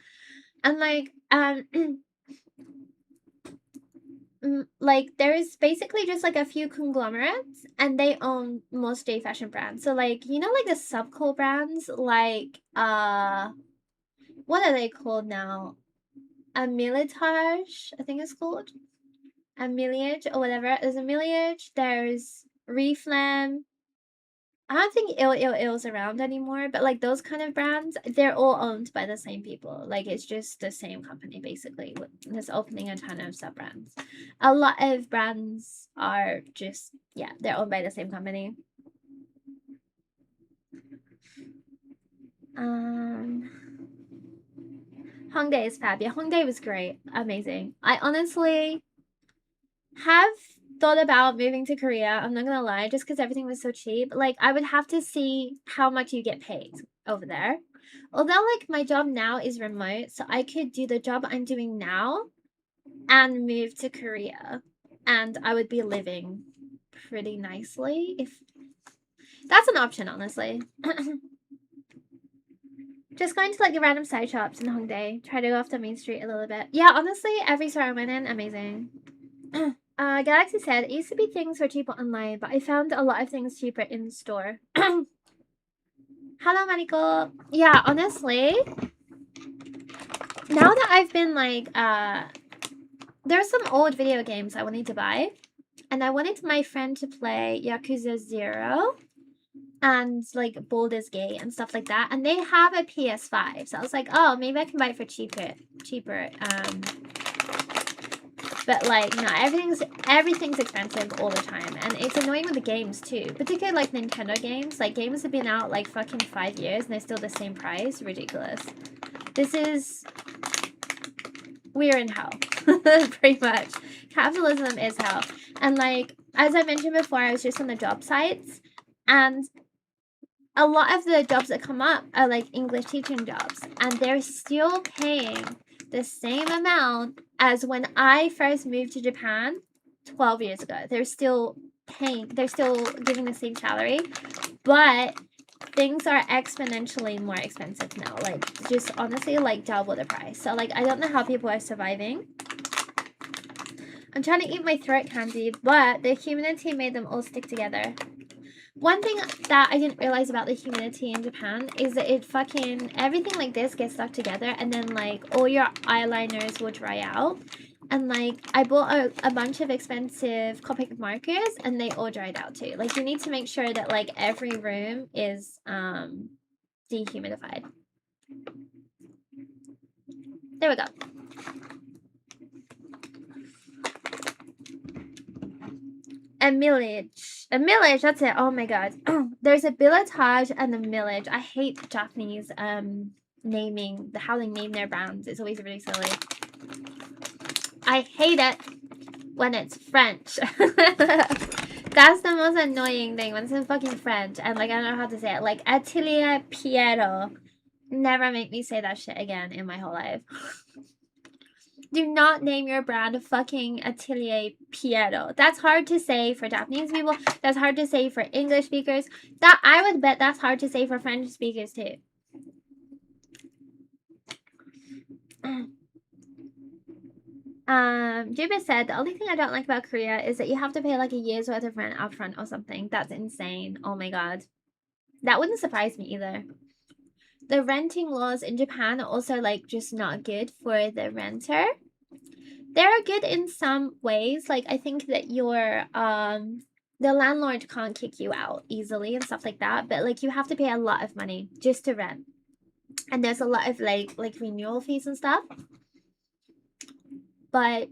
S1: And like, like there's basically just like a few conglomerates, and they own most J fashion brands. So like, you know, like the subco brands, like what are they called now? Militage, I think it's called. Miliage or whatever. There's Miliage, there's Reflam. I don't think Ill's around anymore, but like those kind of brands, they're all owned by the same people. Like it's just the same company basically. That's opening a ton of sub brands. A lot of brands are just they're owned by the same company. Hongdae is fab. Yeah, Hongdae was great. Amazing. I honestly have thought about moving to Korea. I'm not gonna lie, just because everything was so cheap. Like I would have to see how much you get paid over there. Although like my job now is remote, so I could do the job I'm doing now and move to Korea. And I would be living pretty nicely if that's an option, honestly. Just going to like the random side shops in Hongdae. Try to go off the main street a little bit. Yeah, honestly, every store I went in, amazing. Galaxy said, it used to be things were cheaper online, but I found a lot of things cheaper in store. Hello, Maniko. Yeah, honestly, now that I've been like, there's some old video games I wanted to buy, and I wanted my friend to play Yakuza 0 and like Baldur's Gate and stuff like that, and they have a PS5, so I was like, oh, maybe I can buy it for cheaper. But like, no, everything's expensive all the time, and it's annoying with the games too. Particularly like Nintendo games. Like games have been out like fucking 5 years and they're still the same price. Ridiculous. We're in hell, pretty much. Capitalism is hell, and like as I mentioned before, I was just on the job sites, and a lot of the jobs that come up are like English teaching jobs, and they're still paying the same amount as when I first moved to Japan 12 years ago. They're still giving the same salary, but things are exponentially more expensive now. Like, just honestly, like double the price. So, like, I don't know how people are surviving. I'm trying to eat my throat candy, but the humidity made them all stick together. One thing that I didn't realize about the humidity in Japan is that everything like this gets stuck together, and then like all your eyeliners will dry out. And like I bought a bunch of expensive Copic markers, and they all dried out too. Like, you need to make sure that like every room is dehumidified. There we go. A millage, that's it. Oh my god. There's a billetage and a millage. I hate Japanese naming, how they name their brands. It's always really silly. I hate it when it's French. That's the most annoying thing, when it's in fucking French and like I don't know how to say it. Like Atelier Piero. Never make me say that shit again in my whole life. Do not name your brand fucking Atelier Piero. That's hard to say for Japanese people. That's hard to say for English speakers. That I would bet that's hard to say for French speakers too. Juba said the only thing I don't like about Korea is that you have to pay like a year's worth of rent upfront or something. That's insane. Oh my god. That wouldn't surprise me either. The renting laws in Japan are also like just not good for the renter. They're good in some ways. Like, I think that the landlord can't kick you out easily and stuff like that, but like you have to pay a lot of money just to rent. And there's a lot of like renewal fees and stuff. But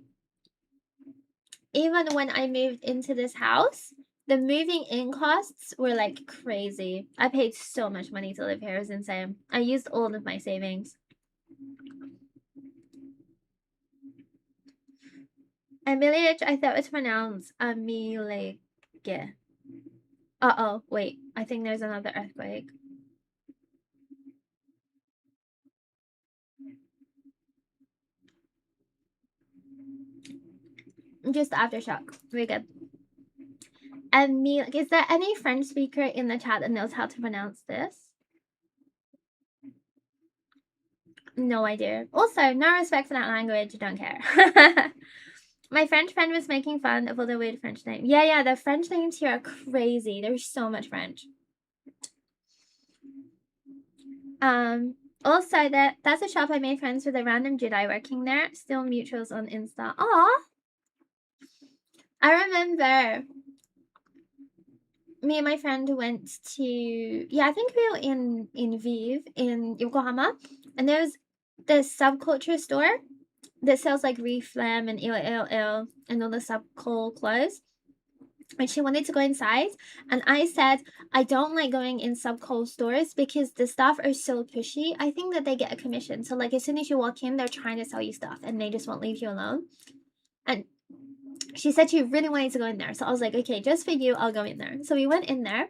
S1: even when I moved into this house, the moving in costs were like crazy. I paid so much money to live here. It was insane. I used all of my savings. Amelie, I thought it was pronounced Amelie. Uh-oh, wait. I think there's another earthquake. Just aftershock. We're good. Is there any French speaker in the chat that knows how to pronounce this? No idea. Also, no respect for that language. Don't care. My French friend was making fun of all the weird French names. Yeah, the French names here are crazy. There's so much French. Also, that's a shop I made friends with a random Jedi working there. Still mutuals on Insta. Aw! I remember me and my friend went to, I think we were in Vive in Yokohama, and there's this subculture store that sells like Reflam and Il and all the subcool clothes. And she wanted to go inside, and I said I don't like going in subcool stores because the staff are so pushy. I think that they get a commission, so like as soon as you walk in, they're trying to sell you stuff and they just won't leave you alone. And she said she really wanted to go in there, so I was like, okay, just for you, I'll go in there. So we went in there,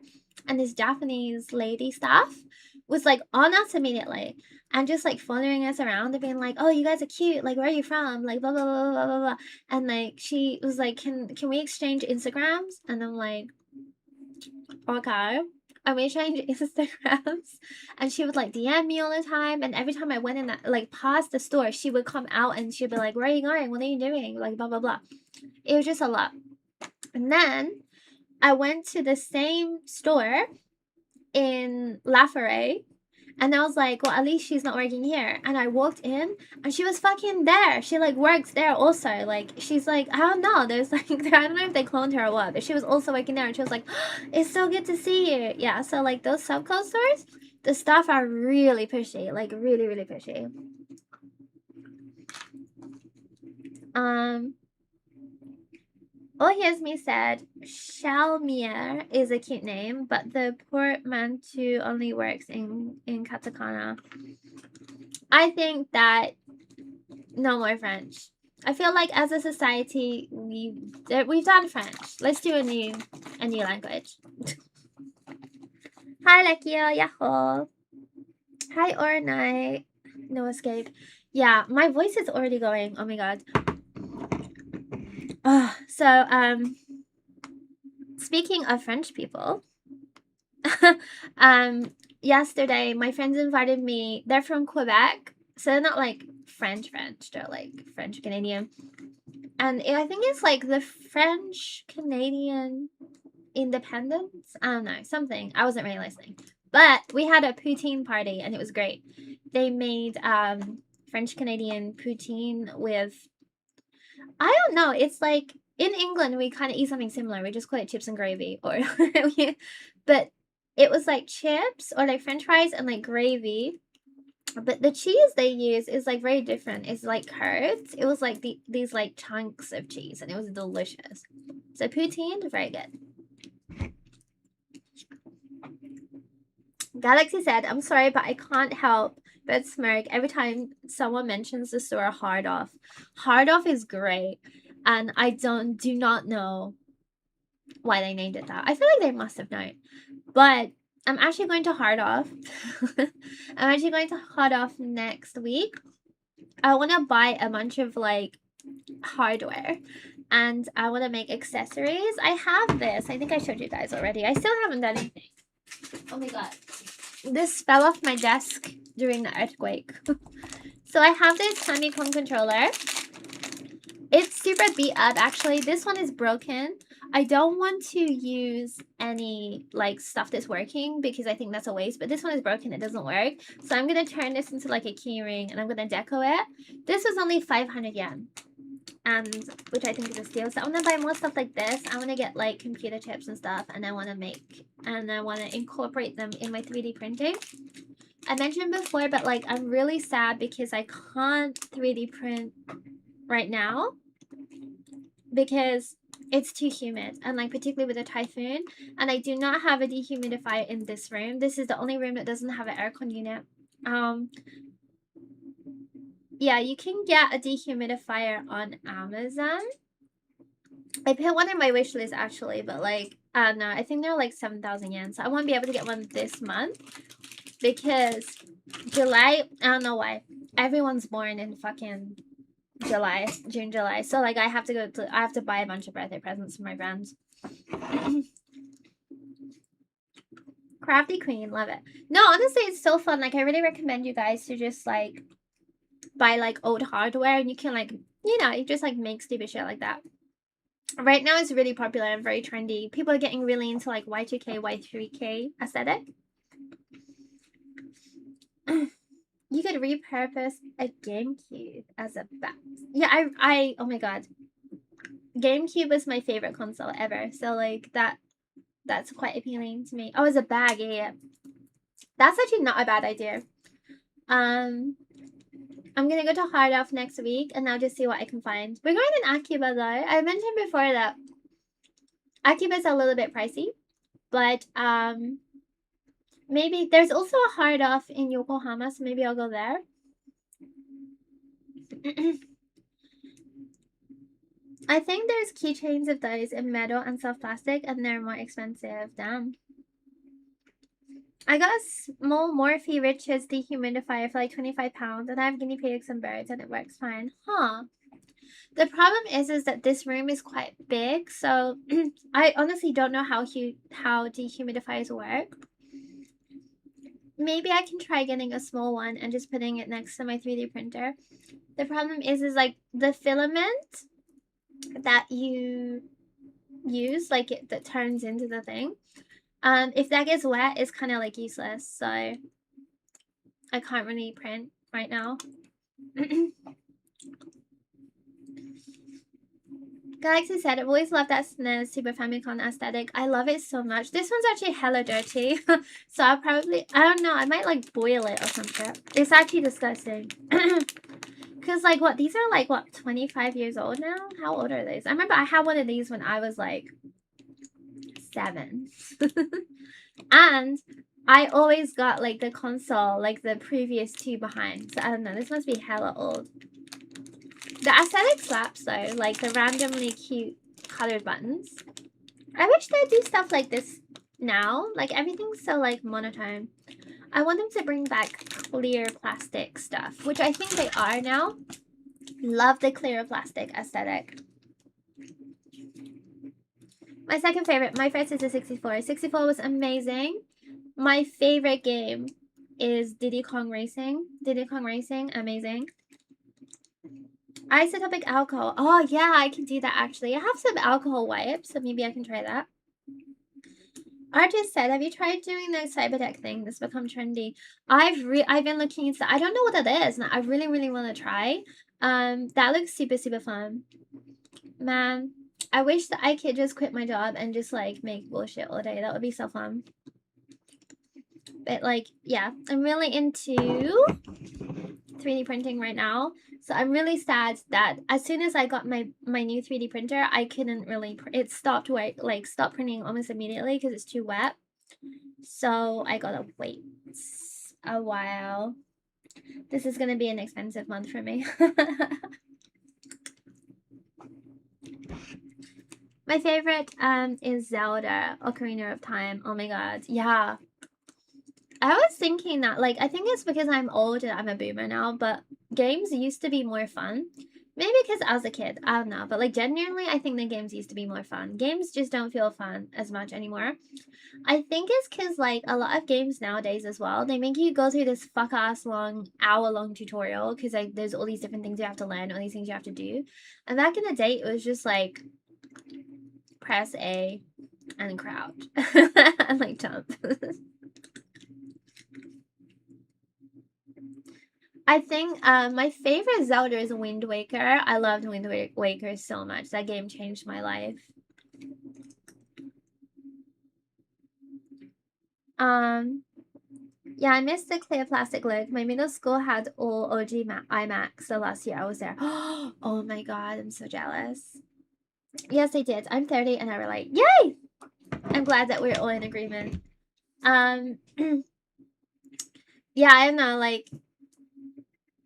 S1: and this Japanese lady staff was like on us immediately and just like following us around and being like, oh, you guys are cute, like where are you from, like blah blah blah blah blah blah. And like she was like, can we exchange Instagrams? And I'm like, okay. And we exchanged Instagrams, and she would like DM me all the time, and every time I went in that like past the store, she would come out and she'd be like, where are you going, what are you doing, like blah blah blah. It was just a lot. And then I went to the same store in La Forêt, and I was like, well, at least she's not working here. And I walked in, and she was fucking there. She like works there also. Like, she's like, I don't know. There's like, I don't know if they cloned her or what, but she was also working there. And she was like, oh, it's so good to see you. Yeah. So like those subcode stores, the staff are really pushy. Like really, really pushy. Oh, here's me said, Shalmier is a cute name, but the portmanteau only works in katakana. I think that no more French. I feel like as a society, we've done French. Let's do a new language. Hi, Lekio. Yahoo. Hi, Ornite. No escape. Yeah, my voice is already going. Oh my god. Speaking of French people, yesterday my friends invited me. They're from Quebec, so they're not like French. They're like French Canadian, and I think it's like the French Canadian independence. I don't know, something. I wasn't really listening, but we had a poutine party and it was great. They made French Canadian poutine with, I don't know, it's like in England we kind of eat something similar. We just call it chips and gravy, or but it was like chips or like French fries and like gravy. But the cheese they use is like very different. It's like curds. It was like these like chunks of cheese, and it was delicious. So poutine, very good. Galaxy said, "I'm sorry, but I can't help but smirk every time someone mentions the store Hard Off. Hard Off is great, and I do not know why they named it that. I feel like they must have known, but I'm actually going to Hard Off. I'm actually going to Hard Off next week. I want to buy a bunch of like hardware, and I want to make accessories. I have this. I think I showed you guys already. I still haven't done anything. Oh my god. This fell off my desk during the earthquake. So I have this Famicom controller. It's super beat up, actually. This one is broken. I don't want to use any like stuff that's working because I think that's a waste, but this one is broken. It doesn't work. So I'm going to turn this into like a key ring and I'm going to deco it. This was only 500 yen. And which I think is a steal. So I want to buy more stuff like this. I want to get like computer chips and stuff, and I want to incorporate them in my 3D printing. I mentioned before, but like I'm really sad because I can't 3D print right now because it's too humid, and like particularly with a typhoon, and I do not have a dehumidifier in this room. This is the only room that doesn't have an aircon unit. Yeah, you can get a dehumidifier on Amazon. I put one in my wish list actually, but like, no, I think they're like 7,000 yen. So I won't be able to get one this month because July, I don't know why. Everyone's born in fucking June, July. So like I have to buy a bunch of birthday presents for my friends. Crafty Queen, love it. No, honestly, it's so fun. Like I really recommend you guys to just like buy like old hardware and you can like, you just like make stupid shit like that. Right now it's really popular and very trendy. People are getting really into like Y2K, Y3K aesthetic. You could repurpose a GameCube as a bat. Yeah, I oh my god. GameCube was my favorite console ever. So like that's quite appealing to me. Oh, as a bag, yeah. That's actually not a bad idea. I'm gonna go to Hard Off next week and I'll just see what I can find. We're going in Akiba though. I mentioned before that Akiba is a little bit pricey, but maybe there's also a Hard Off in Yokohama, so maybe I'll go there. I think there's keychains of those in metal and soft plastic, and they're more expensive. Damn. I got a small Morphe Richards dehumidifier for like 25 pounds, and I have guinea pigs and birds, and it works fine. Huh. The problem is that this room is quite big, so I honestly don't know how dehumidifiers work. Maybe I can try getting a small one and just putting it next to my 3D printer. The problem is like the filament that you use, like that turns into the thing. If that gets wet, it's kind of like useless. So I can't really print right now. Galaxy said, I've always loved that SNES Super Famicom aesthetic. I love it so much. This one's actually hella dirty. So I'll probably, I don't know, I might like boil it or something. It's actually disgusting. Because like what, these are like what, 25 years old now? How old are these? I remember I had one of these when I was like 7. And I always got like the console, like the previous 2 behind. So I don't know, this must be hella old. The aesthetic slaps though, like the randomly cute colored buttons. I wish they'd do stuff like this now. Like everything's so like monotone. I want them to bring back clear plastic stuff, which I think they are now. Love the clear plastic aesthetic. My second favorite, my first is the 64. 64 was amazing. My favorite game is Diddy Kong Racing. Diddy Kong Racing, amazing. Isotopic alcohol. Oh yeah, I can do that actually. I have some alcohol wipes, so maybe I can try that. Artist said, have you tried doing the cyberdeck thing that's become trendy? I've been looking into, I don't know what that is, and I really want to try. That looks super fun. Man, I wish that I could just quit my job and just like make bullshit all day. That would be so fun. But like, yeah, I'm really into 3D printing right now. So I'm really sad that as soon as I got my new 3D printer, I couldn't really, it stopped printing almost immediately because it's too wet. So I gotta wait a while. This is gonna be an expensive month for me. My favorite is Zelda Ocarina of Time. Oh my god, yeah. I was thinking that, like, I think it's because I'm old and I'm a boomer now, but games used to be more fun. Maybe because I was a kid, I don't know. But, like, genuinely, I think the games used to be more fun. Games just don't feel fun as much anymore. I think it's because, like, a lot of games nowadays as well, they make you go through this fuck-ass long, hour-long tutorial because, like, there's all these different things you have to learn, all these things you have to do. And back in the day, it was just, like, press A and crouch and, like, jump. I think my favorite Zelda is Wind Waker. I loved Wind Waker so much. That game changed my life. Yeah, I missed the clear plastic look. My middle school had all OG IMAX, so last year I was there. Oh my god, I'm so jealous. Yes, I did. I'm 30 and I relate. Yay! I'm glad that we're all in agreement. Yeah, I don't know, like,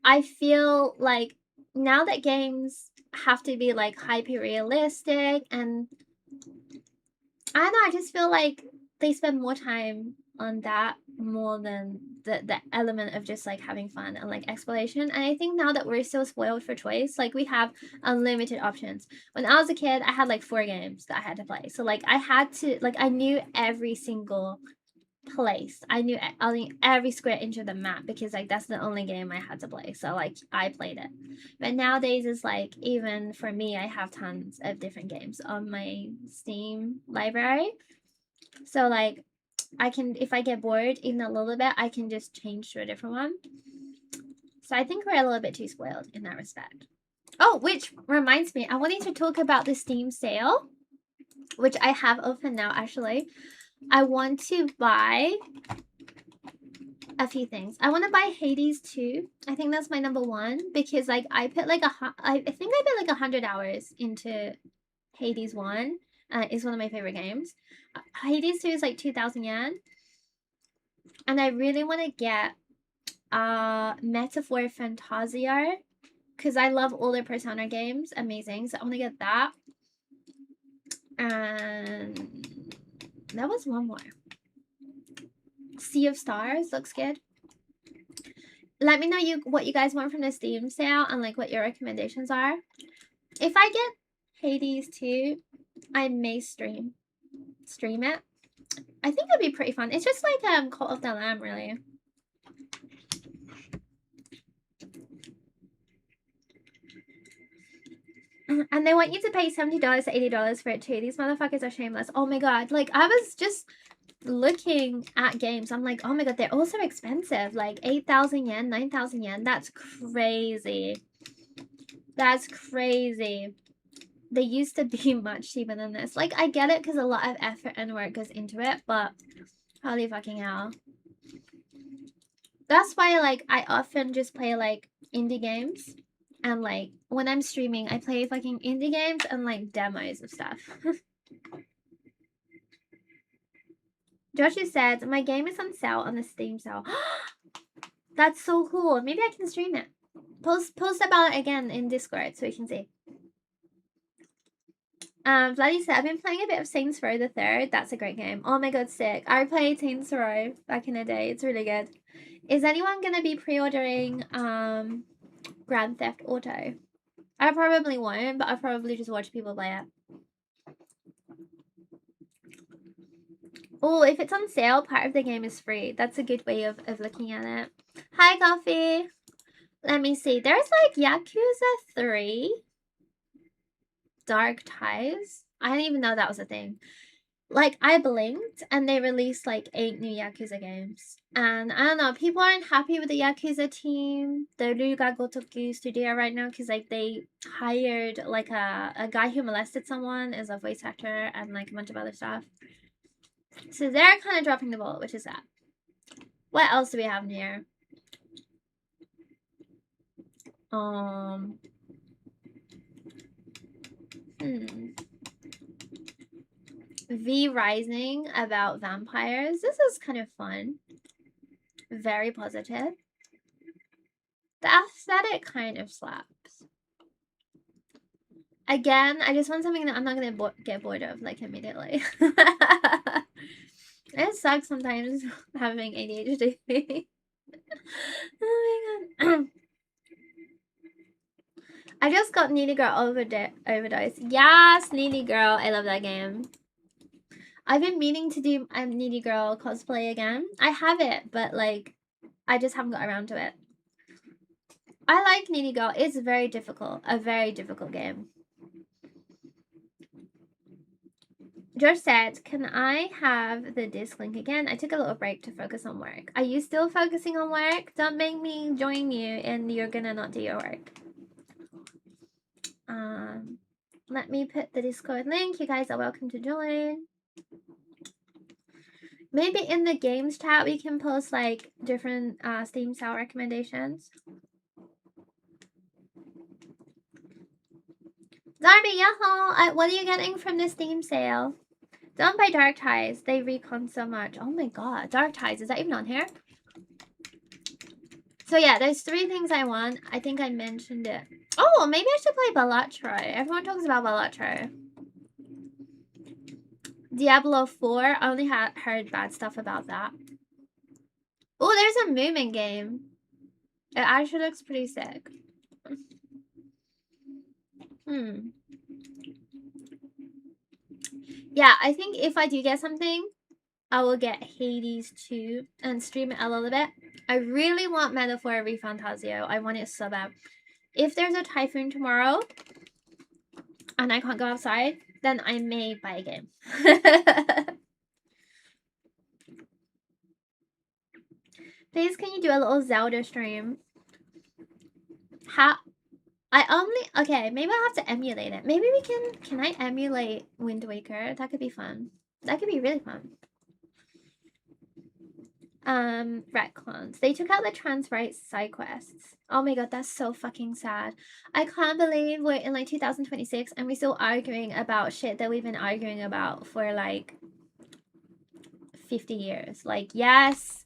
S1: I feel like now that games have to be like hyper realistic, and I don't know, I just feel like they spend more time on that more than the element of just like having fun and like exploration. And I think now that we're so spoiled for choice, like we have unlimited options. When I was a kid, I had like 4 games that I had to play. So like I had to, like, I knew every single place. I knew every square inch of the map because like that's the only game I had to play. So like I played it. But nowadays it's like, even for me, I have tons of different games on my Steam library. So like I can, if I get bored even a little bit, I can just change to a different one. So I think we're a little bit too spoiled in that respect. Oh, which reminds me, I wanted to talk about the Steam sale, which I have open now actually. I want to buy a few things. I want to buy Hades 2. I think that's my number 1 because like I put like I think I put like 100 hours into Hades 1. It's one of my favorite games. Hades 2 is like 2,000 yen. And I really want to get Metaphor Fantasia because I love all the Persona games. Amazing. So I want to get that. And that was one more. Sea of Stars looks good. Let me know what you guys want from the Steam sale and like what your recommendations are. If I get Hades 2, I may stream it. I think it'd be pretty fun. It's just like Cult of the Lamb, really. And they want you to pay $70 to $80 for it too. These motherfuckers are shameless. Oh my god. Like, I was just looking at games. I'm like, oh my god, they're all so expensive. Like 8,000 yen, 9,000 yen. That's crazy. That's crazy. They used to be much cheaper than this. Like, I get it because a lot of effort and work goes into it, but holy fucking hell. That's why, like, I often just play, like, indie games. And, like, when I'm streaming, I play fucking indie games and, like, demos of stuff. Joshua said, my game is on sale on the Steam sale. That's so cool. Maybe I can stream it. Post about it again in Discord so we can see. Bloody said, I've been playing a bit of Saints Row the Third. That's a great game. Oh my god, sick. I played Saints Row back in the day. It's really good. Is anyone gonna be pre-ordering Grand Theft Auto? I probably won't, but I'll probably just watch people play it. Oh, if it's on sale, part of the game is free. That's a good way of looking at it. Hi, Coffee. Let me see. There's like Yakuza 3. Dark Ties. I didn't even know that was a thing. Like, I blinked and they released like 8 new Yakuza games. And I don't know, people aren't happy with the Yakuza team, the Ryuga Gotoku studio right now, because like they hired like a guy who molested someone as a voice actor and like a bunch of other stuff. So they're kind of dropping the ball, which is sad. What else do we have in here? V Rising about vampires. This is kind of fun. Very positive. The aesthetic kind of slaps. Again, I just want something that I'm not gonna get bored of like immediately. It sucks sometimes having ADHD. Oh my god. I just got Needy Girl Overdose. Yes, Needy Girl. I love that game. I've been meaning to do Needy Girl cosplay again. I have it, but like, I just haven't got around to it. I like Needy Girl. It's very difficult. A very difficult game. George said, can I have the disc link again? I took a little break to focus on work. Are you still focusing on work? Don't make me join you and you're gonna not do your work. Let me put the Discord link. You guys are welcome to join. Maybe in the games chat we can post like different Steam sale recommendations. Darby, yaho! What are you getting from the Steam sale? Don't buy Dark Ties. They recon so much. Oh my god. Dark Ties. Is that even on here? So yeah, there's 3 things I want. I think I mentioned it. Oh, maybe I should play Balatro. Everyone talks about Balatro. Diablo 4. I only heard bad stuff about that. Oh, there's a movement game. It actually looks pretty sick. Yeah, I think if I do get something, I will get Hades 2 and stream it a little bit. I really want Metaphor Refantasio. I want it so bad. If there's a typhoon tomorrow and I can't go outside, then I may buy a game. Please, can you do a little Zelda stream? Okay, maybe I'll have to emulate it. Maybe we can I emulate Wind Waker? That could be fun. That could be really fun. Retcons. They took out the trans rights side quests. Oh my god, that's so fucking sad. I can't believe we're in like 2026 and we're still arguing about shit that we've been arguing about for like 50 years. Like, yes,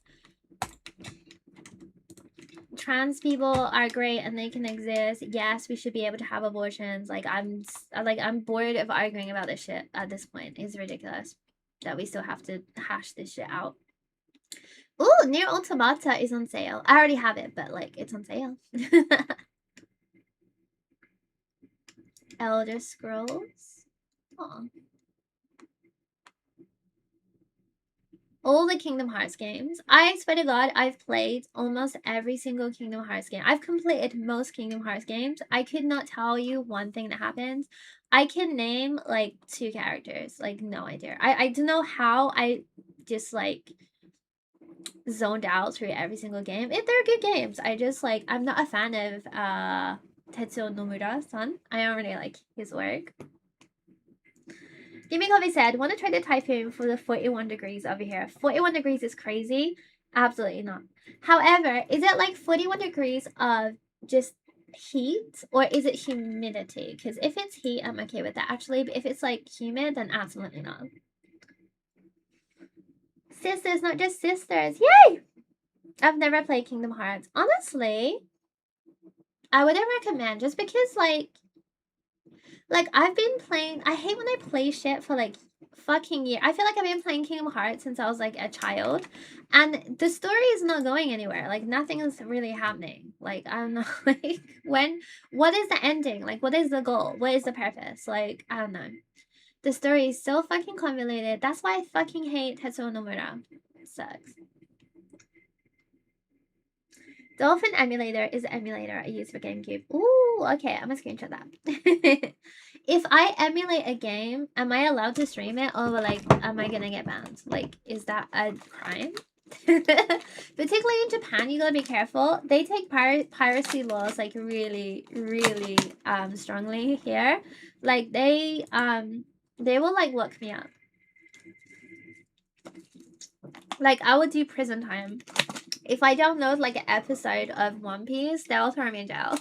S1: trans people are great and they can exist. Yes, we should be able to have abortions. Like, I'm bored of arguing about this shit at this point. It's ridiculous that we still have to hash this shit out. Ooh, Nier Automata is on sale. I already have it, but like, it's on sale. Elder Scrolls. Aww. All the Kingdom Hearts games. I swear to God, I've played almost every single Kingdom Hearts game. I've completed most Kingdom Hearts games. I could not tell you one thing that happens. I can name like 2 characters. Like, no idea. I don't know how I just like zoned out through every single game. They're good games. I just like, I'm not a fan of Tetsuo Nomura-san. I don't really like his work. Jimmy Coffee said, want to try the typhoon for the 41 degrees over here. 41 degrees is crazy. Absolutely not. However, is it like 41 degrees of just heat or is it humidity? Because if it's heat, I'm okay with that actually. But if it's like humid, then absolutely not. Sisters, not just sisters. Yay! I've never played Kingdom Hearts. Honestly, I wouldn't recommend just because like I've been playing. I hate when I play shit for like fucking year. I feel like I've been playing Kingdom Hearts since I was like a child, and the story is not going anywhere. Like nothing is really happening. Like I don't know. Like when what is the ending? Like what is the goal? What is the purpose? Like I don't know. The story is so fucking convoluted. That's why I fucking hate Tetsuo Nomura. It sucks. Dolphin Emulator is the emulator I use for GameCube. Ooh, okay, I'm gonna screenshot that. If I emulate a game, am I allowed to stream it, or like, am I gonna get banned? Like, is that a crime? Particularly in Japan, you gotta be careful. They take piracy laws like really, really strongly here. Like they will like look me up. Like I would do prison time. If I download like an episode of One Piece, they'll throw me in jail.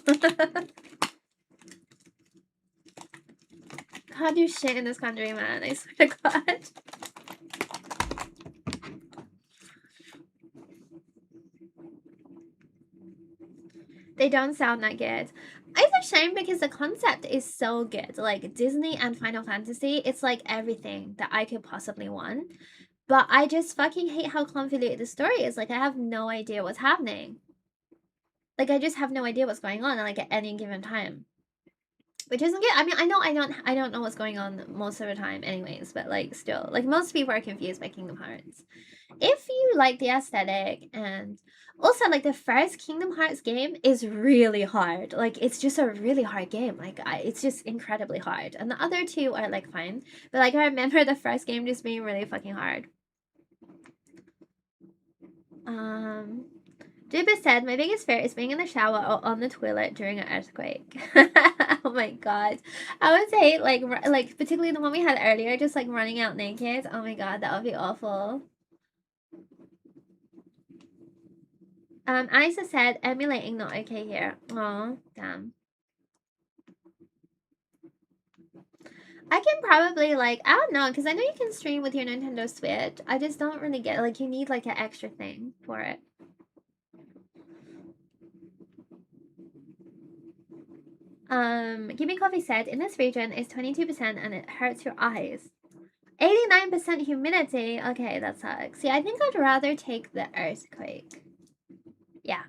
S1: Can't do shit in this country, man. I swear to God. They don't sound that good. It's a shame because the concept is so good. Like Disney and Final Fantasy, it's like everything that I could possibly want. But I just fucking hate how convoluted the story is. Like I have no idea what's happening. Like I just have no idea what's going on like at any given time. Which isn't good. I mean, I don't know what's going on most of the time anyways, but like still, like most people are confused by Kingdom Hearts. If you like the aesthetic, and also like the first Kingdom Hearts game is really hard. Like it's just a really hard game. Like it's just incredibly hard. And the other two are like fine. But like I remember the first game just being really fucking hard. Jibba said, my biggest fear is being in the shower or on the toilet during an earthquake. Oh my god. I would say, like particularly the one we had earlier, just like running out naked. Oh my god, that would be awful. Anissa said, emulating not okay here. Oh, damn. I can probably like, I don't know, because I know you can stream with your Nintendo Switch. I just don't really get, like, you need like an extra thing for it. Gimme Coffee said, in this region it's 22% and it hurts your eyes. 89% humidity? Okay, that sucks. See, I think I'd rather take the earthquake. Yeah.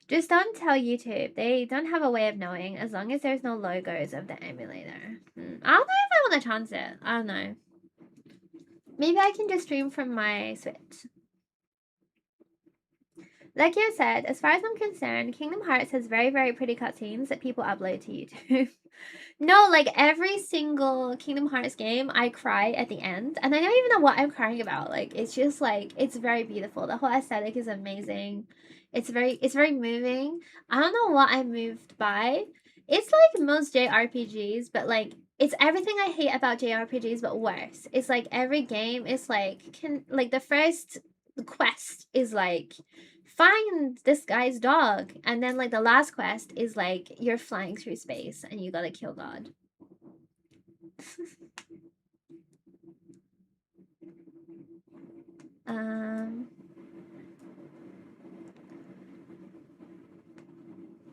S1: Just don't tell YouTube. They don't have a way of knowing as long as there's no logos of the emulator. I don't know if I want to chance it. I don't know. Maybe I can just stream from my Switch. Like you said, as far as I'm concerned, Kingdom Hearts has very, very pretty cutscenes that people upload to YouTube. No, like every single Kingdom Hearts game, I cry at the end, and I don't even know what I'm crying about. Like it's just like it's very beautiful. The whole aesthetic is amazing. It's very moving. I don't know what I'm moved by. It's like most JRPGs, but like it's everything I hate about JRPGs, but worse. It's like every game is like the first quest is like find this guy's dog, and then like the last quest is like you're flying through space and you gotta kill God.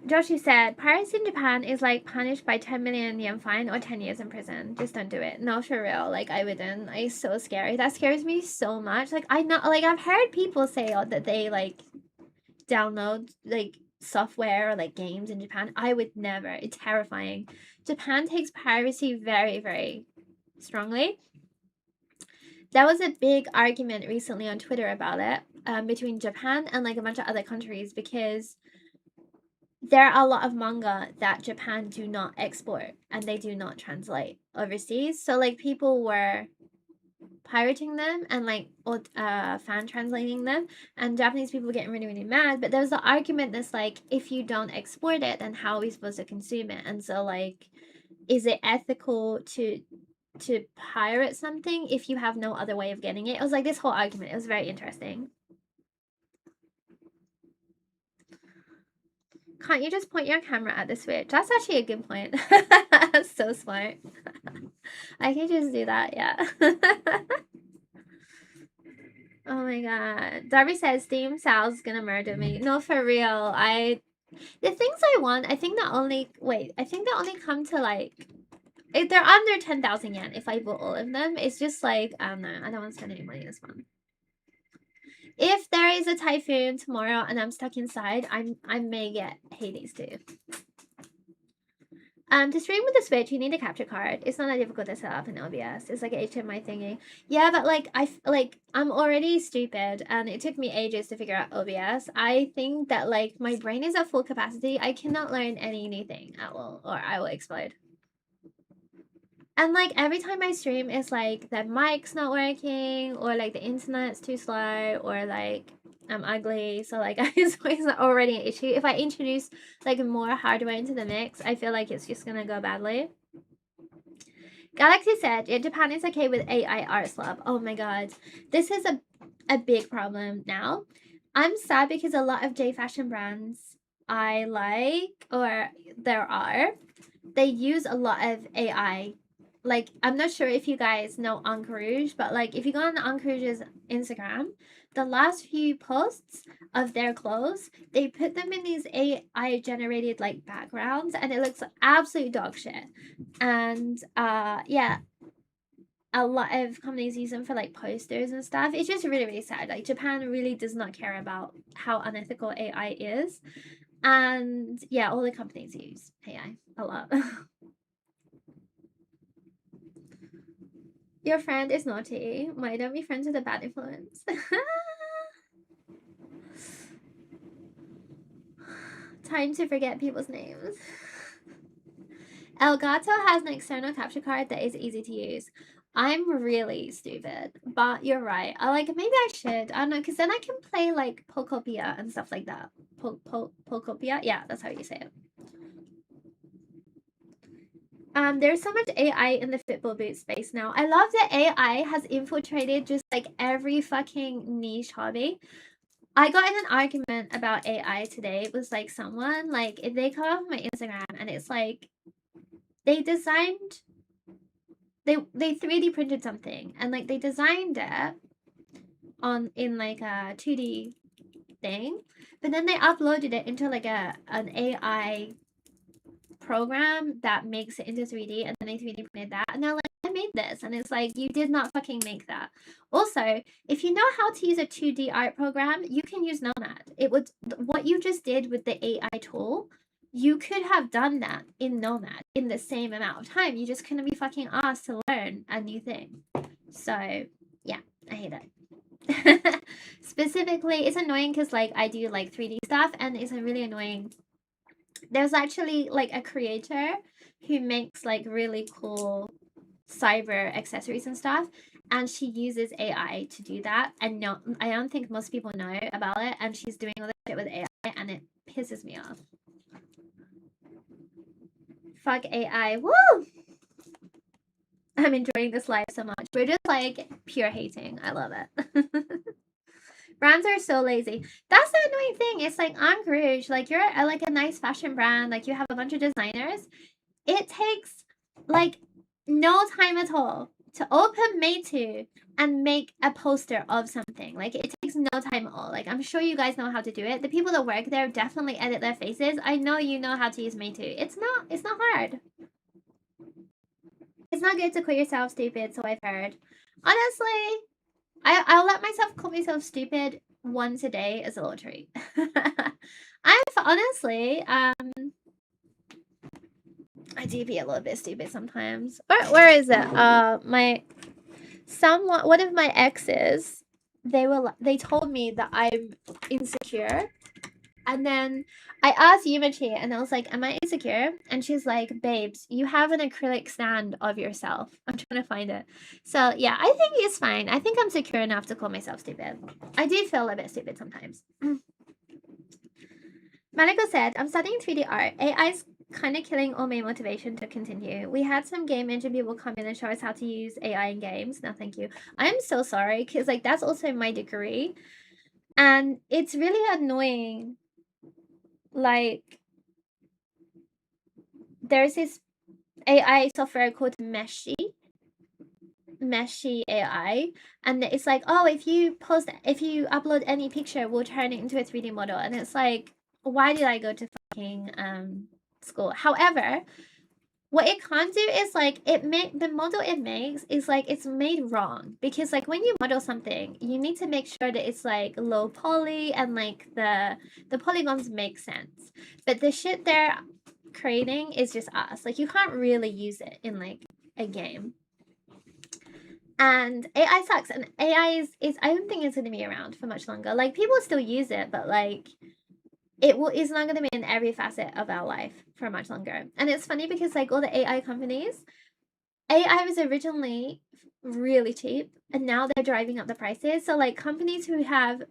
S1: Joshi said, piracy in Japan is like punished by 10 million yen fine or 10 years in prison. Just don't do it. No, for real. Like, I wouldn't. It's so scary. That scares me so much. Like, I know, like, I've heard people say that they, like, download, like, software or, like, games in Japan. I would never. It's terrifying. Japan takes piracy very, very strongly. There was a big argument recently on Twitter about it between Japan and, like, a bunch of other countries because there are a lot of manga that Japan do not export and they do not translate overseas. So like people were pirating them and like fan translating them, and Japanese people were getting really, really mad. But there was the argument that's like, if you don't export it, then how are we supposed to consume it? And so like, is it ethical to pirate something if you have no other way of getting it? It was like this whole argument. It was very interesting. Can't you just point your camera at the Switch? That's actually a good point. That's so smart. I can just do that, yeah. Oh my god. Darby says Steam Sal's gonna murder me. No, for real. The things I want, I think that only come to like, if they're under 10,000 yen if I bought all of them. It's just like, I don't know, I don't want to spend any money this month. If there is a typhoon tomorrow and I'm stuck inside, I may get Hades too. To stream with the Switch, you need a capture card. It's not that difficult to set up in OBS. It's like an HDMI thingy. Yeah, but like I'm already stupid, and it took me ages to figure out OBS. I think that like my brain is at full capacity. I cannot learn any new thing at all, or I will explode. And like every time I stream, it's like the mic's not working, or like the internet's too slow, or like I'm ugly. So like it's already an issue. If I introduce like more hardware into the mix, I feel like it's just gonna go badly. Galaxy said, yeah, Japan is okay with AI art swap. Oh my god, this is a big problem now. I'm sad because a lot of J fashion brands I like, or there are, they use a lot of AI. Like, I'm not sure if you guys know Anke Rouge, but like if you go on Anke Rouge's Instagram, the last few posts of their clothes, they put them in these AI generated like backgrounds, and it looks absolute dog shit. And yeah, a lot of companies use them for like posters and stuff. It's just really, really sad. Like Japan really does not care about how unethical AI is. And yeah, all the companies use AI a lot. Your friend is naughty. Why don't be friends with a bad influence? Time to forget people's names. Elgato has an external capture card that is easy to use. I'm really stupid, but you're right. Maybe I should. I don't know, because then I can play like Pokopia and stuff like that. Pokopia? Yeah, that's how you say it. There's so much AI in the football boot space now. I love that AI has infiltrated just like every fucking niche hobby. I got in an argument about AI today. It was like someone, like, if they come off my Instagram and it's like they designed, they 3D printed something, and like they designed it in like a 2D thing, but then they uploaded it into like an AI program that makes it into 3D, and then they 3D printed that, and they're like, I made this, and it's like, you did not fucking make that. Also, if you know how to use a 2D art program, you can use Nomad. It would, what you just did with the AI tool, you could have done that in Nomad in the same amount of time. You just couldn't be fucking asked to learn a new thing. So yeah, I hate it. Specifically, it's annoying because like I do like 3D stuff, and it's really annoying. There's actually like a creator who makes like really cool cyber accessories and stuff, and she uses AI to do that. And no, I don't think most people know about it, and she's doing all this shit with AI, and it pisses me off. Fuck AI. Woo! I'm enjoying this live so much. We're just like pure hating. I love it. Brands are so lazy. That's the annoying thing. It's like Anke Rouge, like you're like a nice fashion brand, like you have a bunch of designers. It takes like no time at all to open Meitu and make a poster of something. Like it takes no time at all. Like I'm sure you guys know how to do it. The people that work there definitely edit their faces. I know you know how to use Meitu. It's not hard. It's not good to call yourself stupid, so I've heard. Honestly, I'll let myself call myself stupid once a day as a little treat. Honestly, I do be a little bit stupid sometimes. Where is it? One of my exes, they told me that I'm insecure. And then I asked Yumichi, and I was like, am I insecure? And she's like, babes, you have an acrylic stand of yourself. I'm trying to find it. So yeah, I think it's fine. I think I'm secure enough to call myself stupid. I do feel a bit stupid sometimes. Maniko said, I'm studying 3D art. AI's kind of killing all my motivation to continue. We had some game engine people come in and show us how to use AI in games. No, thank you. I'm so sorry, because like that's also my degree. And it's really annoying. Like, there's this AI software called Meshy AI, and it's like, oh, if you upload any picture, we'll turn it into a 3D model. And it's like, why did I go to fucking school. However, what it can't do is like the model it makes is like it's made wrong, because like when you model something, you need to make sure that it's like low poly and like the polygons make sense. But the shit they're creating is just us. Like you can't really use it in like a game. And AI sucks, and AI is I don't think it's going to be around for much longer. Like people still use it, but like it's not going to be in every facet of our life for much longer. And it's funny because like all the AI companies, AI was originally really cheap, and now they're driving up the prices. So like companies who have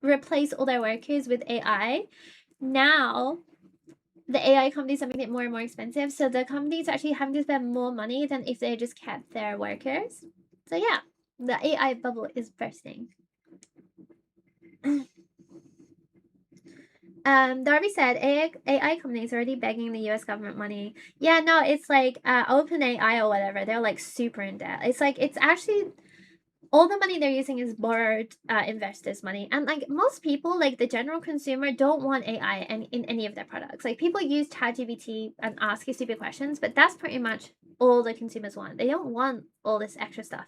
S1: replaced all their workers with AI, now the AI companies are making it more and more expensive. So the companies actually having to spend more money than if they just kept their workers. So yeah, the AI bubble is bursting. Darby said AI companies are already begging the US government money. Yeah, no, it's like OpenAI or whatever. They're like super in debt. It's like it's actually all the money they're using is borrowed investors' money, and like most people, like the general consumer, don't want AI in any of their products. Like people use ChatGPT and ask you stupid questions, but that's pretty much all the consumers want. They don't want all this extra stuff.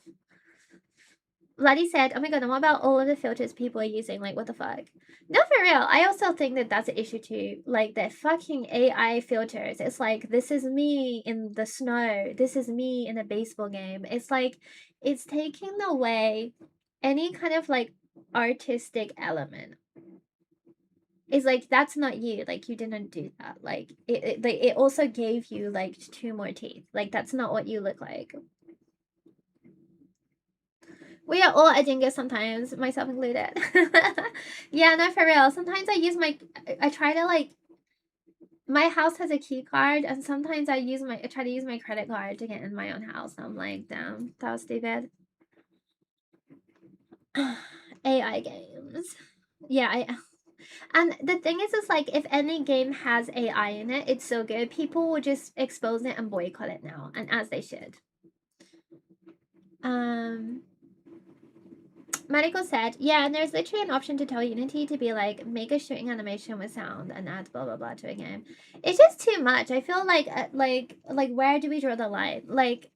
S1: Bloody said, oh my god, and what about all of the filters people are using? Like, what the fuck? No, for real. I also think that that's an issue too. Like, the fucking AI filters. It's like, this is me in the snow. This is me in a baseball game. It's like, it's taking away any kind of like artistic element. It's like, that's not you. Like, you didn't do that. Like, it also gave you like 2 more teeth. Like, that's not what you look like. We are all a dingus sometimes, myself included. Yeah, no, for real. Sometimes I try to like, my house has a key card, and sometimes I try to use my credit card to get in my own house. I'm like, damn, that was stupid. AI games. Yeah, and the thing is like, if any game has AI in it, it's so good. People will just expose it and boycott it now, and as they should. Medical said, yeah, and there's literally an option to tell Unity to be like, make a shooting animation with sound and add blah blah blah to a game. It's just too much. I feel like where do we draw the line? Like,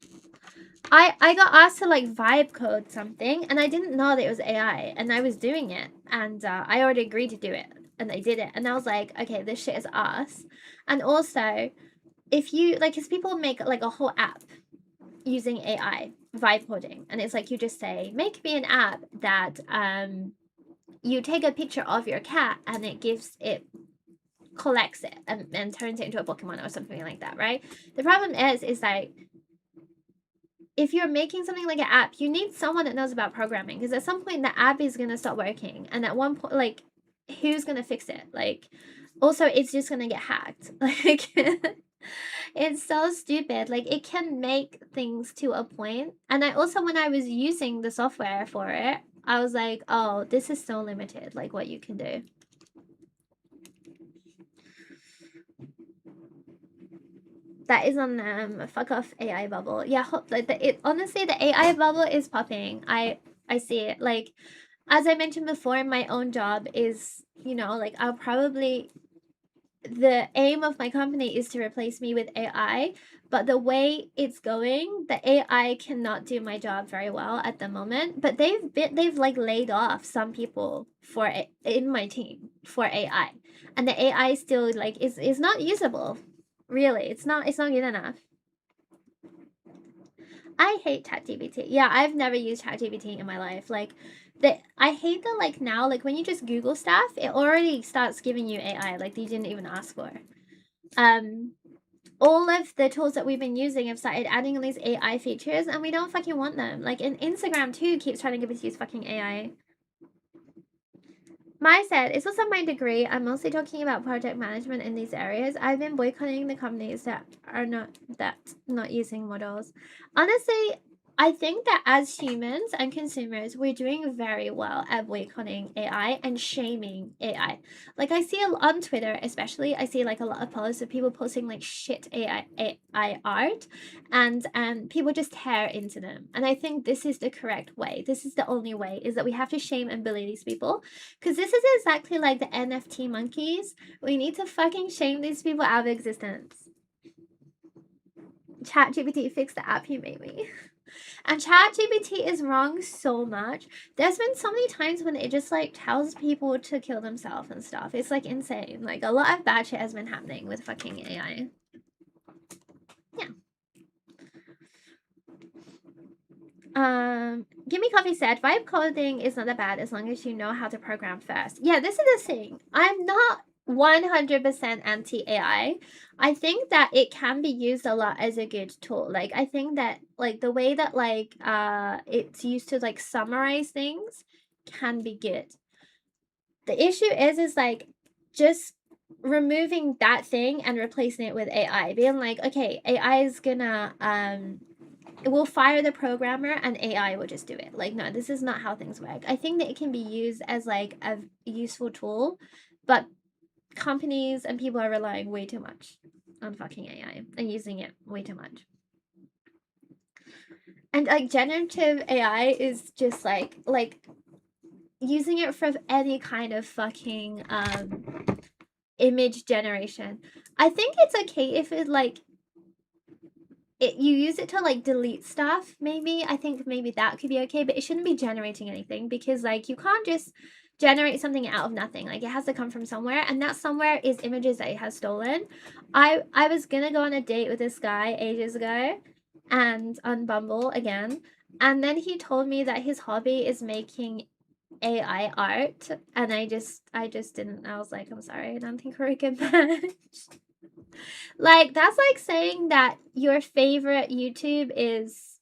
S1: I got asked to like vibe code something, and I didn't know that it was AI, and I was doing it, and I already agreed to do it, and I did it, and I was like, okay, this shit is ass. And also, if you like, because people make like a whole app using AI vibe coding, and it's like you just say, make me an app that you take a picture of your cat and it collects it and turns it into a Pokemon or something like that, right? The problem is like, if you're making something like an app, you need someone that knows about programming, because at some point the app is gonna stop working, and at one point, like, who's gonna fix it? Like, also it's just gonna get hacked. Like it's so stupid. Like, it can make things to a point. And I also, when I was using the software for it, I was like, oh, this is so limited, like what you can do. That is on fuck off AI bubble. Yeah, honestly, the AI bubble is popping. I see it. Like, as I mentioned before, my own job is, you know, like, I'll probably, the aim of my company is to replace me with AI, but the way it's going, the AI cannot do my job very well at the moment. But they've like laid off some people in my team for AI, and the AI still like is not usable. Really, it's not good enough. I hate ChatGPT. Yeah, I've never used ChatGPT in my life. Like, I hate that, like, now, like, when you just Google stuff, it already starts giving you AI, like, you didn't even ask for. All of the tools that we've been using have started adding all these AI features, and we don't fucking want them. Like, in Instagram too keeps trying to give us use fucking AI. My said, it's also my degree. I'm mostly talking about project management in these areas. I've been boycotting the companies that are not using models. Honestly, I think that as humans and consumers, we're doing very well at boycotting AI and shaming AI. Like I see on Twitter, especially, I see like a lot of posts of people posting like shit AI art, and people just tear into them. And I think this is the correct way. This is the only way, is that we have to shame and bully these people, because this is exactly like the NFT monkeys. We need to fucking shame these people out of existence. ChatGPT, fix the app you made me. And ChatGPT is wrong so much. There's been so many times when it just like tells people to kill themselves and stuff. It's like insane. Like a lot of bad shit has been happening with fucking AI. Yeah. Gimme Coffee said, vibe coding is not that bad as long as you know how to program first. Yeah, this is the thing. I'm not 100% anti AI. I think that it can be used a lot as a good tool. Like I think that like the way that like it's used to like summarize things can be good. The issue is like just removing that thing and replacing it with AI. Being like, okay, AI is gonna it will fire the programmer and AI will just do it. Like, no, this is not how things work. I think that it can be used as like a useful tool, but companies and people are relying way too much on fucking AI and using it way too much. And like generative AI is just like using it for any kind of fucking image generation. I think it's okay if it like you use it to like delete stuff. Maybe I think maybe that could be okay, but it shouldn't be generating anything, because like you can't just generate something out of nothing. Like it has to come from somewhere, and that somewhere is images that it has stolen. I was gonna go on a date with this guy ages ago, and on Bumble again, and then he told me that his hobby is making AI art, and I just didn't. I was like, I'm sorry, I don't think we're a good match. Like that's like saying that your favorite YouTube is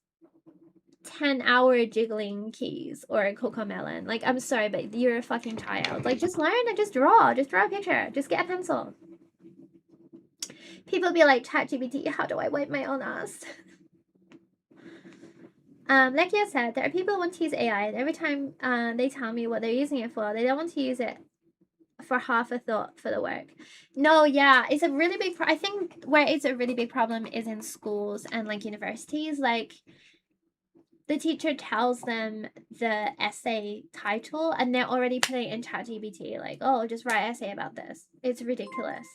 S1: 10-hour jiggling keys or a Cocomelon. Like I'm sorry, but you're a fucking child. Like just learn and just draw. Just draw a picture. Just get a pencil. People be like, ChatGPT, how do I wipe my own ass? Like you said, there are people who want to use AI, and every time they tell me what they're using it for, they don't want to use it for half a thought for the work. No, yeah, it's a really big I think where it's a really big problem is in schools and like universities. Like the teacher tells them the essay title and they're already putting it in ChatGPT, like, oh, just write an essay about this. It's ridiculous.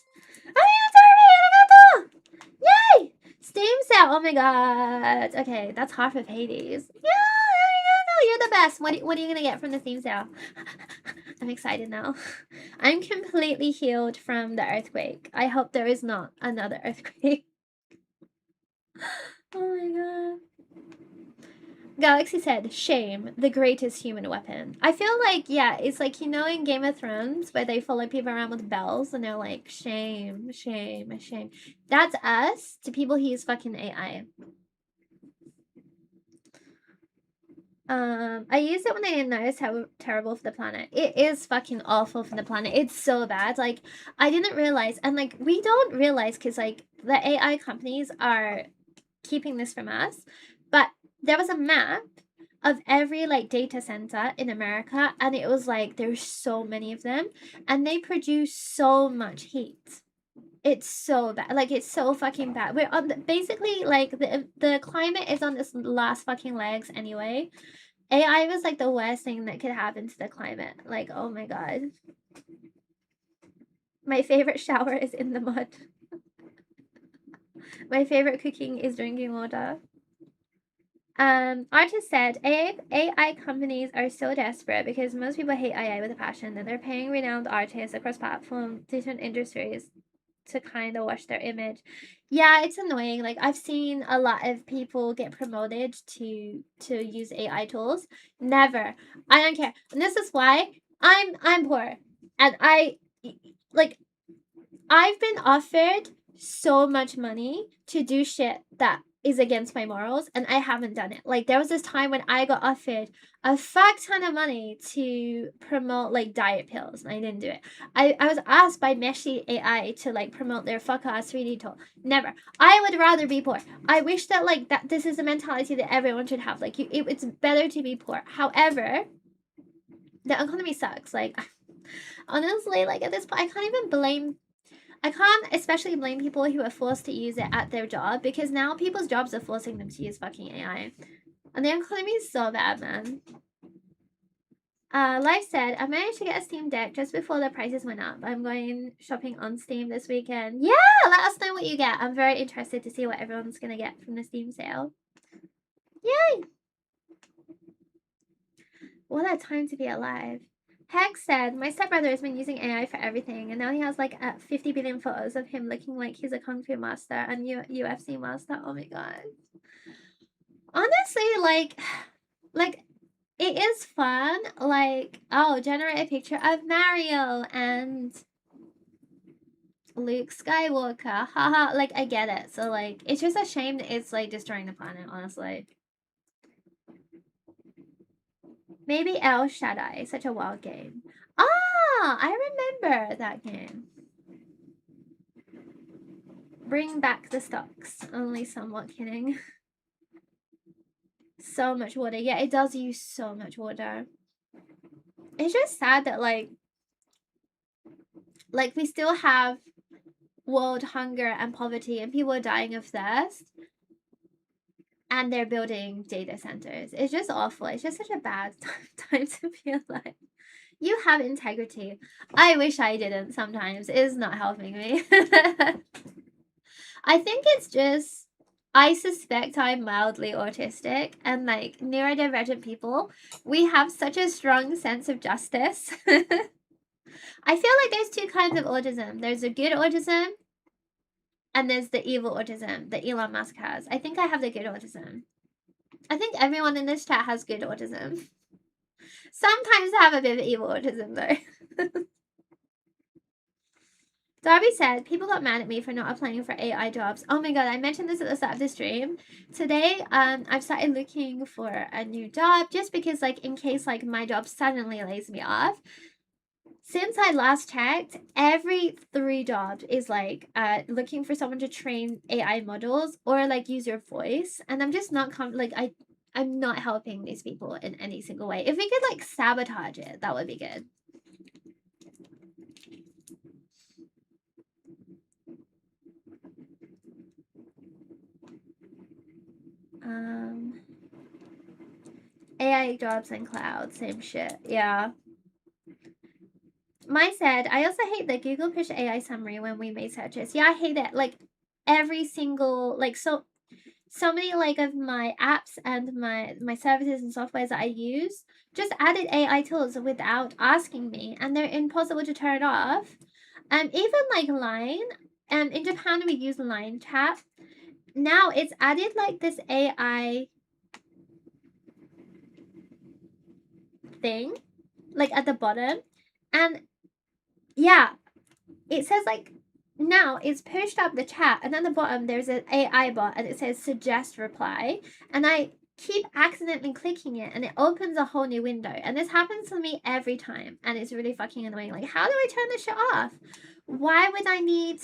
S1: Yay! Steam cell. Oh my god. Okay, that's half of Hades. Yeah, you're the best. What are you gonna get from the Steam cell? I'm excited now. I'm completely healed from the earthquake. I hope there is not another earthquake. Oh my god. Galaxy said, shame, the greatest human weapon. I feel like, yeah, it's like, you know, in Game of Thrones where they follow people around with bells and they're like, shame, shame, shame. That's us to people who use fucking AI. I used it when I didn't know it's how terrible for the planet. It is fucking awful for the planet. It's so bad. Like, I didn't realize, and like, we don't realize because like the AI companies are keeping this from us, but there was a map of every like data center in America, and it was like there's so many of them, and they produce so much heat. It's so bad. Like it's so fucking bad. We're on basically like the climate is on this last fucking legs anyway. AI was like the worst thing that could happen to the climate. Like, oh my god. My favorite shower is in the mud. My favorite cooking is drinking water. Artist said AI companies are so desperate because most people hate AI with a passion that they're paying renowned artists across platforms, different industries to kind of wash their image. Yeah, it's annoying. Like I've seen a lot of people get promoted to use AI tools. Never. I don't care. And this is why I'm poor. And like I've been offered so much money to do shit that is against my morals, and I haven't done it. Like, there was this time when I got offered a fuck ton of money to promote, like, diet pills, and I didn't do it. I was asked by Meshi AI to, like, promote their fuck-ass 3D tool. Never. I would rather be poor. I wish that, like, that this is a mentality that everyone should have. Like, it's better to be poor. However, the economy sucks. Like, honestly, like, at this point, I can't especially blame people who are forced to use it at their job, because now people's jobs are forcing them to use fucking AI. And the economy is so bad, man. Life said, I managed to get a Steam Deck just before the prices went up. I'm going shopping on Steam this weekend. Yeah, let us know what you get. I'm very interested to see what everyone's gonna get from the Steam sale. Yay! What a time to be alive. Hex said, my stepbrother has been using AI for everything, and now he has like 50 billion photos of him looking like he's a kung fu master and UFC master. Oh my god. Honestly, like it is fun. Like, oh, generate a picture of Mario and Luke Skywalker. Haha, like I get it. So like, it's just a shame that it's like destroying the planet, honestly. Maybe El Shaddai, such a wild game. Ah, I remember that game. Bring back the stocks. Only somewhat kidding. So much water. Yeah, it does use so much water. It's just sad that like we still have world hunger and poverty, and people are dying of thirst, and they're building data centers. It's just awful. It's just such a bad time to be alive. You have integrity. I wish I didn't sometimes. It's not helping me. I think it's just, I suspect I'm mildly autistic, and like neurodivergent people, we have such a strong sense of justice. I feel like there's two kinds of autism. There's a good autism, and there's the evil autism that Elon Musk has. I think I have the good autism. I think everyone in this chat has good autism. Sometimes I have a bit of evil autism though. Darby said, people got mad at me for not applying for AI jobs. Oh my god, I mentioned this at the start of the stream. Today, I've started looking for a new job just because, like, in case, like, my job suddenly lays me off. Since I last checked, every 3 jobs is, like, looking for someone to train AI models or, like, use your voice. And I'm just not, I'm not helping these people in any single way. If we could, like, sabotage it, that would be good. AI jobs and cloud, same shit. Yeah. Mine said, I also hate the Google push AI summary when we made searches. Yeah, I hate it. Like, every single, like, so many, like, of my apps and my services and softwares that I use just added AI tools without asking me, and they're impossible to turn off. Even, like, Line, in Japan we use Line Chat. Now it's added, like, this AI thing, like, at the bottom, and yeah, it says, like, now it's pushed up the chat, and at the bottom there's an AI bot, and it says suggest reply, and I keep accidentally clicking it, and it opens a whole new window, and this happens to me every time, and it's really fucking annoying. Like, how do I turn this shit off? Why would I need,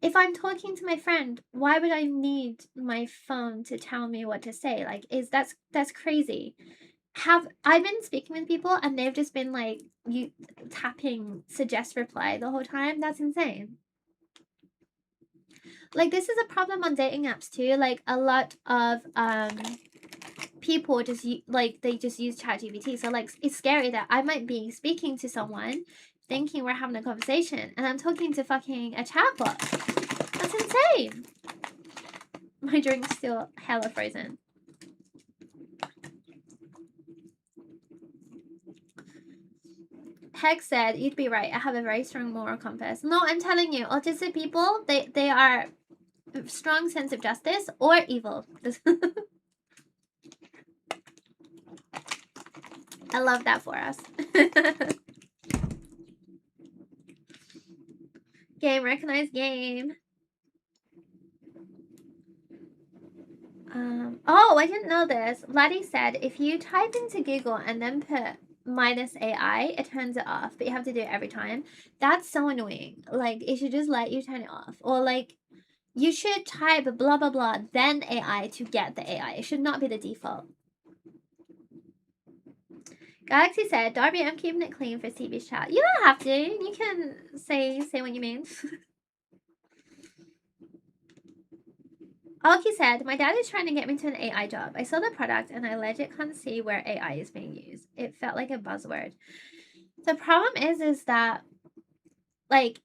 S1: if I'm talking to my friend, why would I need my phone to tell me what to say? Like, that's crazy. I've been speaking with people, and they've just been like, you tapping suggest reply the whole time. That's insane. Like, this is a problem on dating apps too. Like, a lot of people just they just use ChatGPT. So like, it's scary that I might be speaking to someone thinking we're having a conversation, and I'm talking to fucking a chatbot. That's insane. My drink's still hella frozen. Hex said, you'd be right. I have a very strong moral compass. No, I'm telling you, autistic people, they are strong sense of justice or evil. I love that for us. Game, recognized game. Oh, I didn't know this. Laddie said if you type into Google and then put minus AI, it turns it off, but you have to do it every time. That's so annoying. Like, it should just let you turn it off. Or, like, you should type blah blah blah, then AI to get the AI. It should not be the default. Galaxy said, Darby, I'm keeping it clean for CB's chat. You don't have to. You can say what you mean. Alki said, my dad is trying to get me to an AI job. I saw the product and I legit can't see where AI is being used. It felt like a buzzword. The problem is that, like,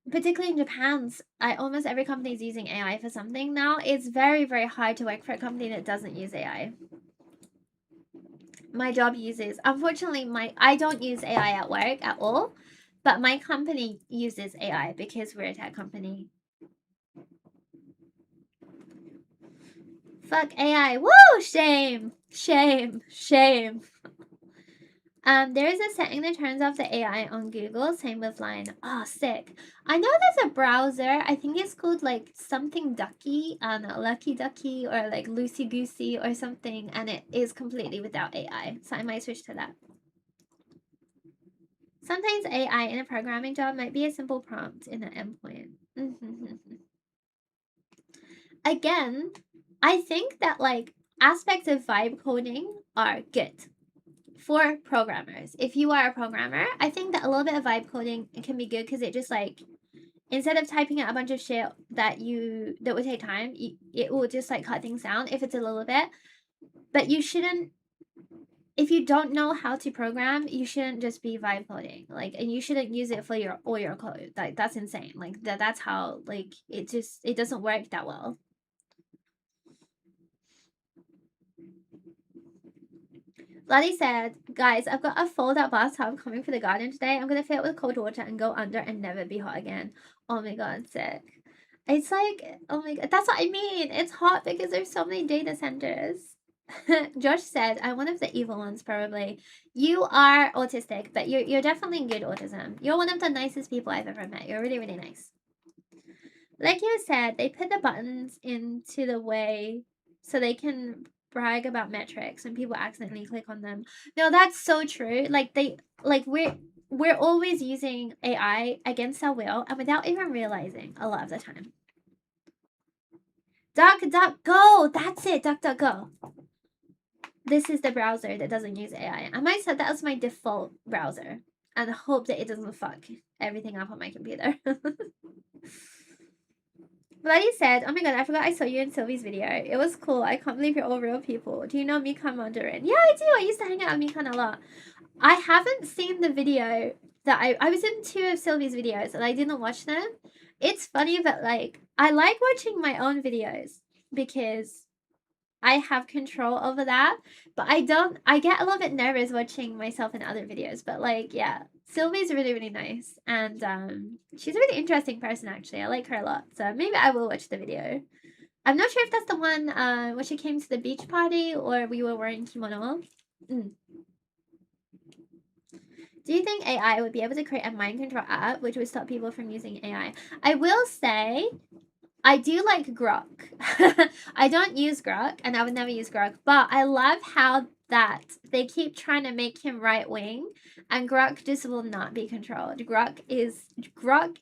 S1: particularly in Japan, almost every company is using AI for something now. It's very, very hard to work for a company that doesn't use AI. My job uses, unfortunately, I don't use AI at work at all, but my company uses AI because we're a tech company. Fuck AI. Woo! Shame. Shame. Shame. There is a setting that turns off the AI on Google. Same with Line. Oh, sick. I know there's a browser. I think it's called like something Ducky, Lucky Ducky, or like Loosey Goosey or something, and it is completely without AI. So I might switch to that. Sometimes AI in a programming job might be a simple prompt in an endpoint. Again, I think that like aspects of vibe coding are good for programmers. If you are a programmer, I think that a little bit of vibe coding can be good because it just like, instead of typing out a bunch of shit that would take time, it will just like cut things down if it's a little bit. But you shouldn't, if you don't know how to program, you shouldn't just be vibe coding. Like, and you shouldn't use it for all your code. Like, that's insane. Like that's how, like, it doesn't work that well. Lottie said, guys, I've got a fold-out bathtub coming for the garden today. I'm gonna fill it with cold water and go under and never be hot again. Oh my god, sick. It's like, oh my god, that's what I mean. It's hot because there's so many data centers. Josh said, I'm one of the evil ones, probably. You are autistic, but you're definitely good autism. You're one of the nicest people I've ever met. You're really, really nice. Like you said, they put the buttons into the way so they can brag about metrics and people accidentally click on them. No, that's so true. We're always using AI against our will and without even realizing a lot of the time. DuckDuckGo! That's it, DuckDuckGo. This is the browser that doesn't use AI. I might set that as my default browser and hope that it doesn't fuck everything up on my computer. Bloody said, oh my god, I forgot I saw you in Sylvie's video. It was cool. I can't believe you're all real people. Do you know Mikan Mandarin? Yeah, I do. I used to hang out with Mikan a lot. I haven't seen the video that I was in 2 of Sylvie's videos and I didn't watch them. It's funny, but like, I like watching my own videos because I have control over that, but I get a little bit nervous watching myself in other videos, but like, yeah, Sylvie's really, really nice, and she's a really interesting person, actually. I like her a lot, so maybe I will watch the video. I'm not sure if that's the one when she came to the beach party or we were wearing kimono. Do you think AI would be able to create a mind control app which would stop people from using AI? I will say I do like Grok. I don't use Grok, and I would never use Grok, but I love how that they keep trying to make him right wing, and Grok just will not be controlled. Grok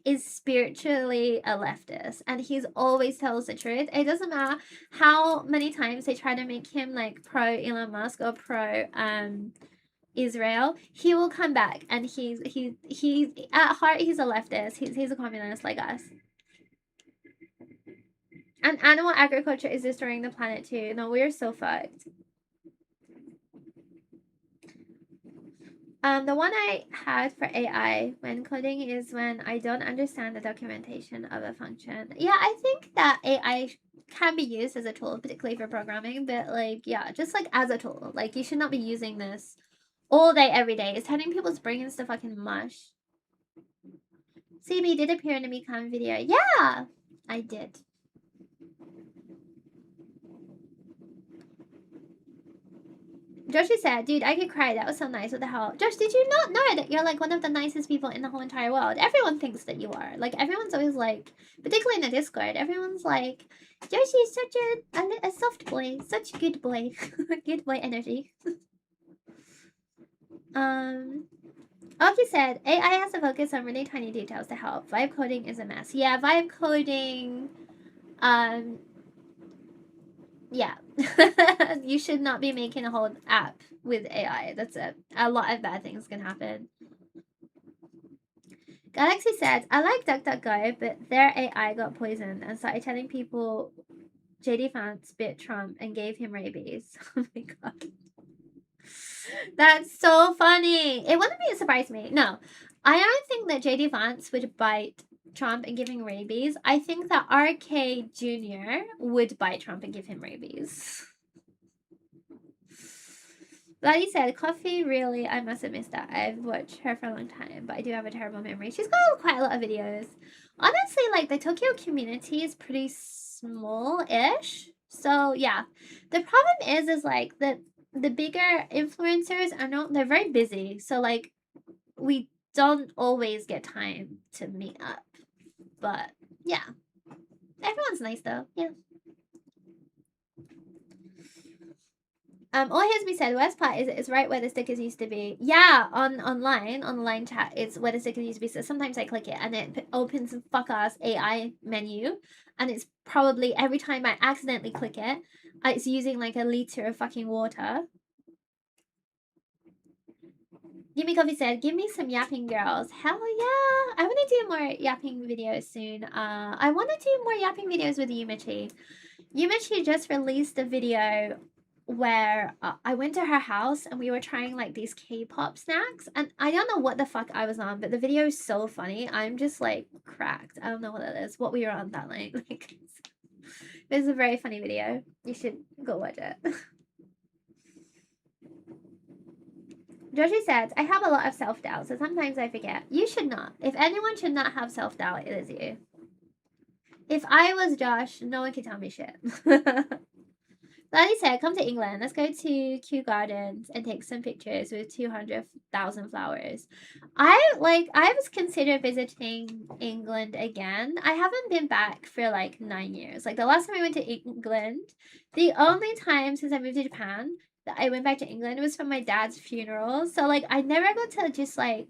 S1: is spiritually a leftist, and he's always tells the truth. It doesn't matter how many times they try to make him like pro Elon Musk or pro Israel, he will come back, and he's at heart he's a leftist. He's a communist like us. And animal agriculture is destroying the planet too. No, we're so fucked. The one I had for AI when coding is when I don't understand the documentation of a function. Yeah, I think that AI can be used as a tool, particularly for programming, but like, yeah, just like as a tool. Like, you should not be using this all day, every day. It's turning people's brains to fucking mush. CB did appear in a Mikan video. Yeah, I did. Joshi said, dude, I could cry. That was so nice. What the hell? Josh, did you not know that you're like one of the nicest people in the whole entire world? Everyone thinks that you are. Like, everyone's always like, particularly in the Discord, everyone's like, Joshi is such a soft boy. Such a good boy. Good boy energy. Oki said, AI has to focus on really tiny details to help. Vibe coding is a mess. Yeah, vibe coding, yeah. You should not be making a whole app with AI. That's it. A lot of bad things can happen. Galaxy said, I like DuckDuckGo, but their AI got poisoned and started telling people JD Vance bit Trump and gave him rabies. Oh my god. That's so funny. It wouldn't be surprise me. No. I don't think that JD Vance would bite Trump and give him rabies. I think that RK Jr. would bite Trump and give him rabies. Bloody said, Coffee, really, I must have missed that. I've watched her for a long time, but I do have a terrible memory. She's got quite a lot of videos. Honestly, like, the Tokyo community is pretty small-ish. So, yeah. The problem is like, the bigger influencers are not, they're very busy. So, like, we don't always get time to meet up. But, yeah. Everyone's nice, though. Yeah. All here's me said, the worst part is it's right where the stickers used to be. Yeah, online chat, it's where the stickers used to be. So sometimes I click it and it opens a fuck ass AI menu, and it's probably every time I accidentally click it, it's using like a liter of fucking water. Gimme Coffee said, give me some yapping girls. Hell yeah! I want to do more yapping videos soon. I want to do more yapping videos with Yumichi. Yumichi just released a video where I went to her house and we were trying like these K-pop snacks, and I don't know what the fuck I was on, but the video is so funny. I'm just like cracked. I don't know what it is, what we were on that night. Like, it was a very funny video. You should go watch it. Joshi said, I have a lot of self-doubt, so sometimes I forget. You should not. If anyone should not have self-doubt, it is you. If I was Josh, no one could tell me shit. Lally said, come to England. Let's go to Kew Gardens and take some pictures with 200,000 flowers. I was considered visiting England again. I haven't been back for like 9 years. Like the last time I went to England, the only time since I moved to Japan that I went back to England was for my dad's funeral. So like I never got to just like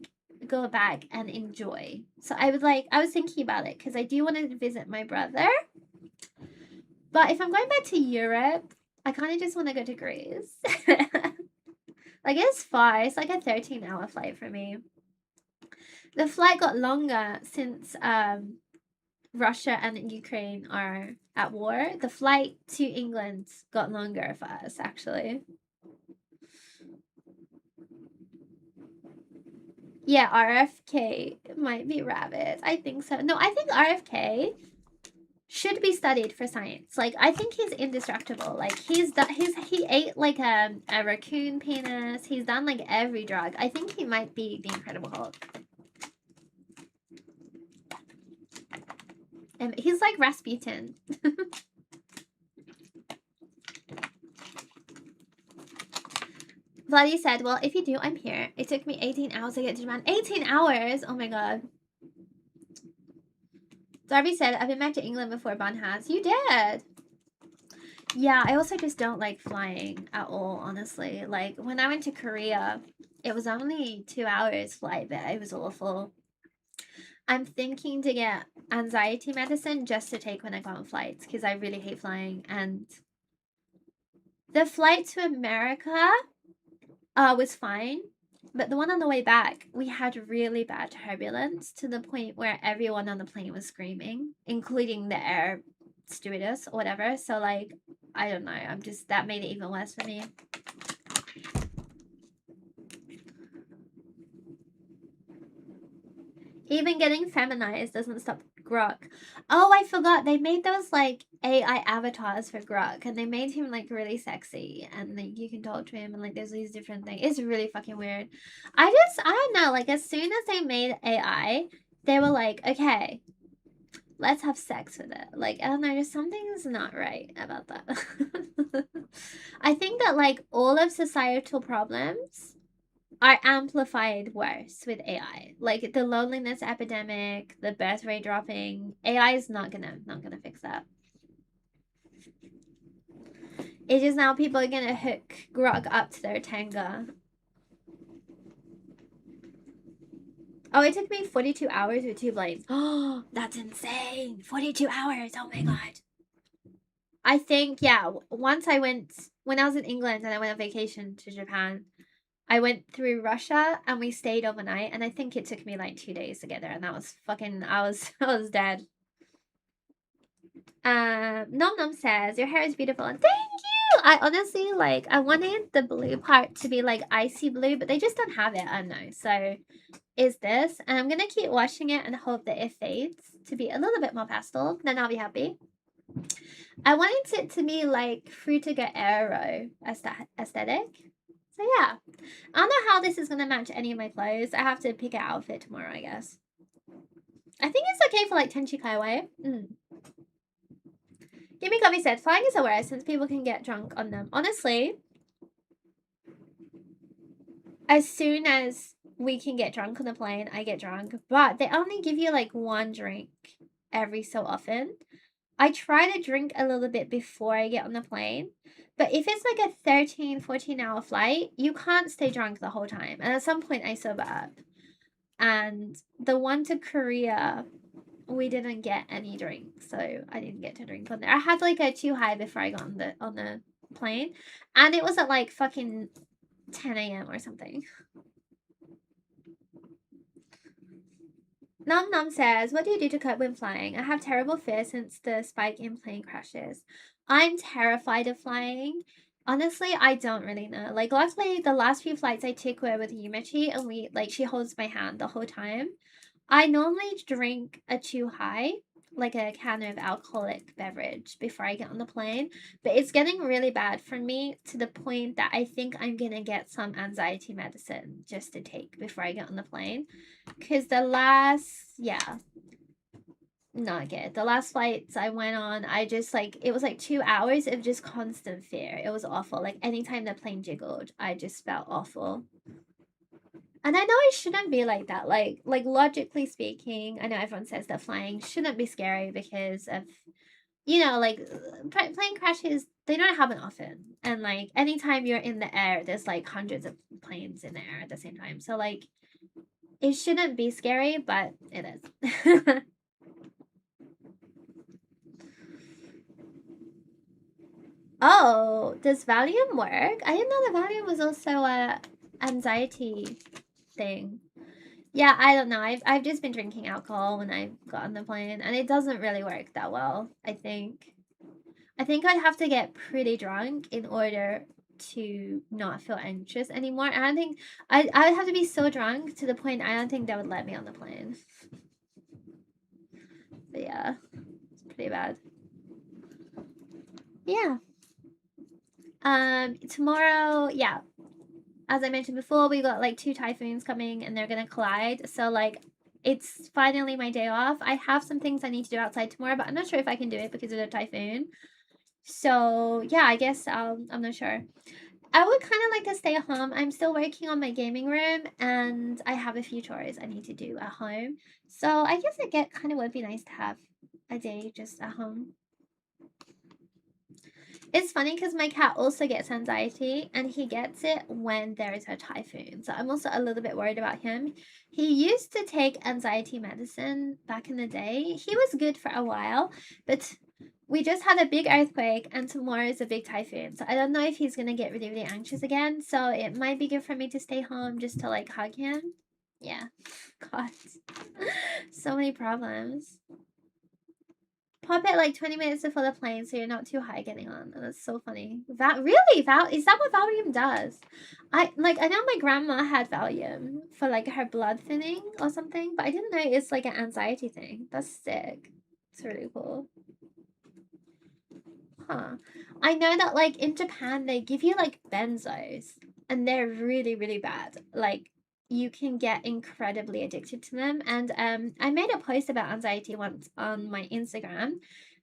S1: go back and enjoy. So I was thinking about it because I do want to visit my brother. But if I'm going back to Europe, I kind of just want to go to Greece. Like, it's far. It's like a 13-hour flight for me. The flight got longer since Russia and Ukraine are at war. The flight to England got longer for us, actually. Yeah, RFK might be rabbit. I think so. No, I think RFK should be studied for science. Like, I think he's indestructible. Like, he ate like a raccoon penis. He's done like every drug. I think he might be the Incredible Hulk. And he's like Rasputin. Vladdy said, well, if you do, I'm here. It took me 18 hours to get to Japan. 18 hours? Oh my god. Darby said, I've been back to England before Bon has. You did. Yeah, I also just don't like flying at all, honestly. Like, when I went to Korea, it was only 2 hours flight, but it was awful. I'm thinking to get anxiety medicine just to take when I go on flights, because I really hate flying. And the flight to America was fine, but the one on the way back, we had really bad turbulence to the point where everyone on the plane was screaming, including the air stewardess or whatever. So like, I don't know. That made it even worse for me. Even getting feminized doesn't stop Grok. Oh, I forgot. They made those like AI avatars for Grok, and they made him like really sexy, and like you can talk to him, and like there's these different things. It's really fucking weird. I don't know. Like as soon as they made AI, they were like, okay, let's have sex with it. Like, I don't know, just something's not right about that. I think that like all of societal problems are amplified worse with AI. Like the loneliness epidemic, the birth rate dropping. AI is not gonna fix that. It's just now people are gonna hook Grok up to their Tenga. Oh, it took me 42 hours with 2 blades. Oh, that's insane. 42 hours. Oh my god. I think, yeah, once when I was in England and I went on vacation to Japan, I went through Russia and we stayed overnight, and I think it took me like 2 days to get there, and that was fucking, I was, I was dead. Nom Nom says, your hair is beautiful. And thank you! I honestly, like, I wanted the blue part to be like icy blue, but they just don't have it, I know. So, is this, and I'm gonna keep washing it and hope that it fades to be a little bit more pastel, then I'll be happy. I wanted it to be like Frutiger Aero aesthetic. So yeah, I don't know how this is gonna match any of my clothes. I have to pick an outfit tomorrow, I guess. I think it's okay for like Tenchi Kaiwai. Gimme Gummy said, flying is the worst since people can get drunk on them. Honestly, as soon as we can get drunk on the plane, I get drunk. But they only give you like one drink every so often. I try to drink a little bit before I get on the plane. But if it's like a 13, 14-hour flight, you can't stay drunk the whole time. And at some point, I sober up. And the one to Korea, we didn't get any drinks, so I didn't get to drink on there. I had like a too high before I got on the plane, and it was at like fucking 10 a.m. or something. Nom Nom says, what do you do to cope when flying? I have terrible fear since the spike in plane crashes. I'm terrified of flying. Honestly, I don't really know. Like, luckily, the last few flights I took were with Yumichi, and she holds my hand the whole time. I normally drink a too high, like a can of alcoholic beverage before I get on the plane, but it's getting really bad for me to the point that I think I'm gonna get some anxiety medicine just to take before I get on the plane. Because not good. The last flights I went on, I just like, it was like 2 hours of just constant fear. It was awful. Like anytime the plane jiggled, I just felt awful. And I know it shouldn't be like that. Like logically speaking, I know everyone says that flying shouldn't be scary because of, like plane crashes. They don't happen often, and like anytime you're in the air, there's like hundreds of planes in the air at the same time. So like, it shouldn't be scary, but it is. Oh, does Valium work? I didn't know the Valium was also a anxiety thing. Yeah, I don't know. I've just been drinking alcohol when I got on the plane, and it doesn't really work that well, I think. I think I'd have to get pretty drunk in order to not feel anxious anymore. And I think I would have to be so drunk to the point I don't think they would let me on the plane. But yeah, it's pretty bad. Yeah. Tomorrow, yeah, as I mentioned before, we got like 2 typhoons coming and they're gonna collide. So like, it's finally my day off. I have some things I need to do outside tomorrow, but I'm not sure if I can do it because of the typhoon. So yeah, I guess I'm not sure. I would kind of like to stay home. I'm still working on my gaming room and I have a few chores I need to do at home. So I guess it kind of would be nice to have a day just at home. It's funny because my cat also gets anxiety and he gets it when there is a typhoon. So I'm also a little bit worried about him. He used to take anxiety medicine back in the day. He was good for a while, but we just had a big earthquake and tomorrow is a big typhoon. So I don't know if he's going to get really, really anxious again. So it might be good for me to stay home just to like hug him. Yeah. God. So many problems. Pop it like 20 minutes before the plane so you're not too high getting on. And that's so funny. Really? Is that what Valium does? I know my grandma had Valium for like her blood thinning or something, but I didn't know it's like an anxiety thing. That's sick. It's really cool. Huh. I know that like in Japan they give you like benzos and they're really, really bad. Like you can get incredibly addicted to them. And I made a post about anxiety once on my Instagram,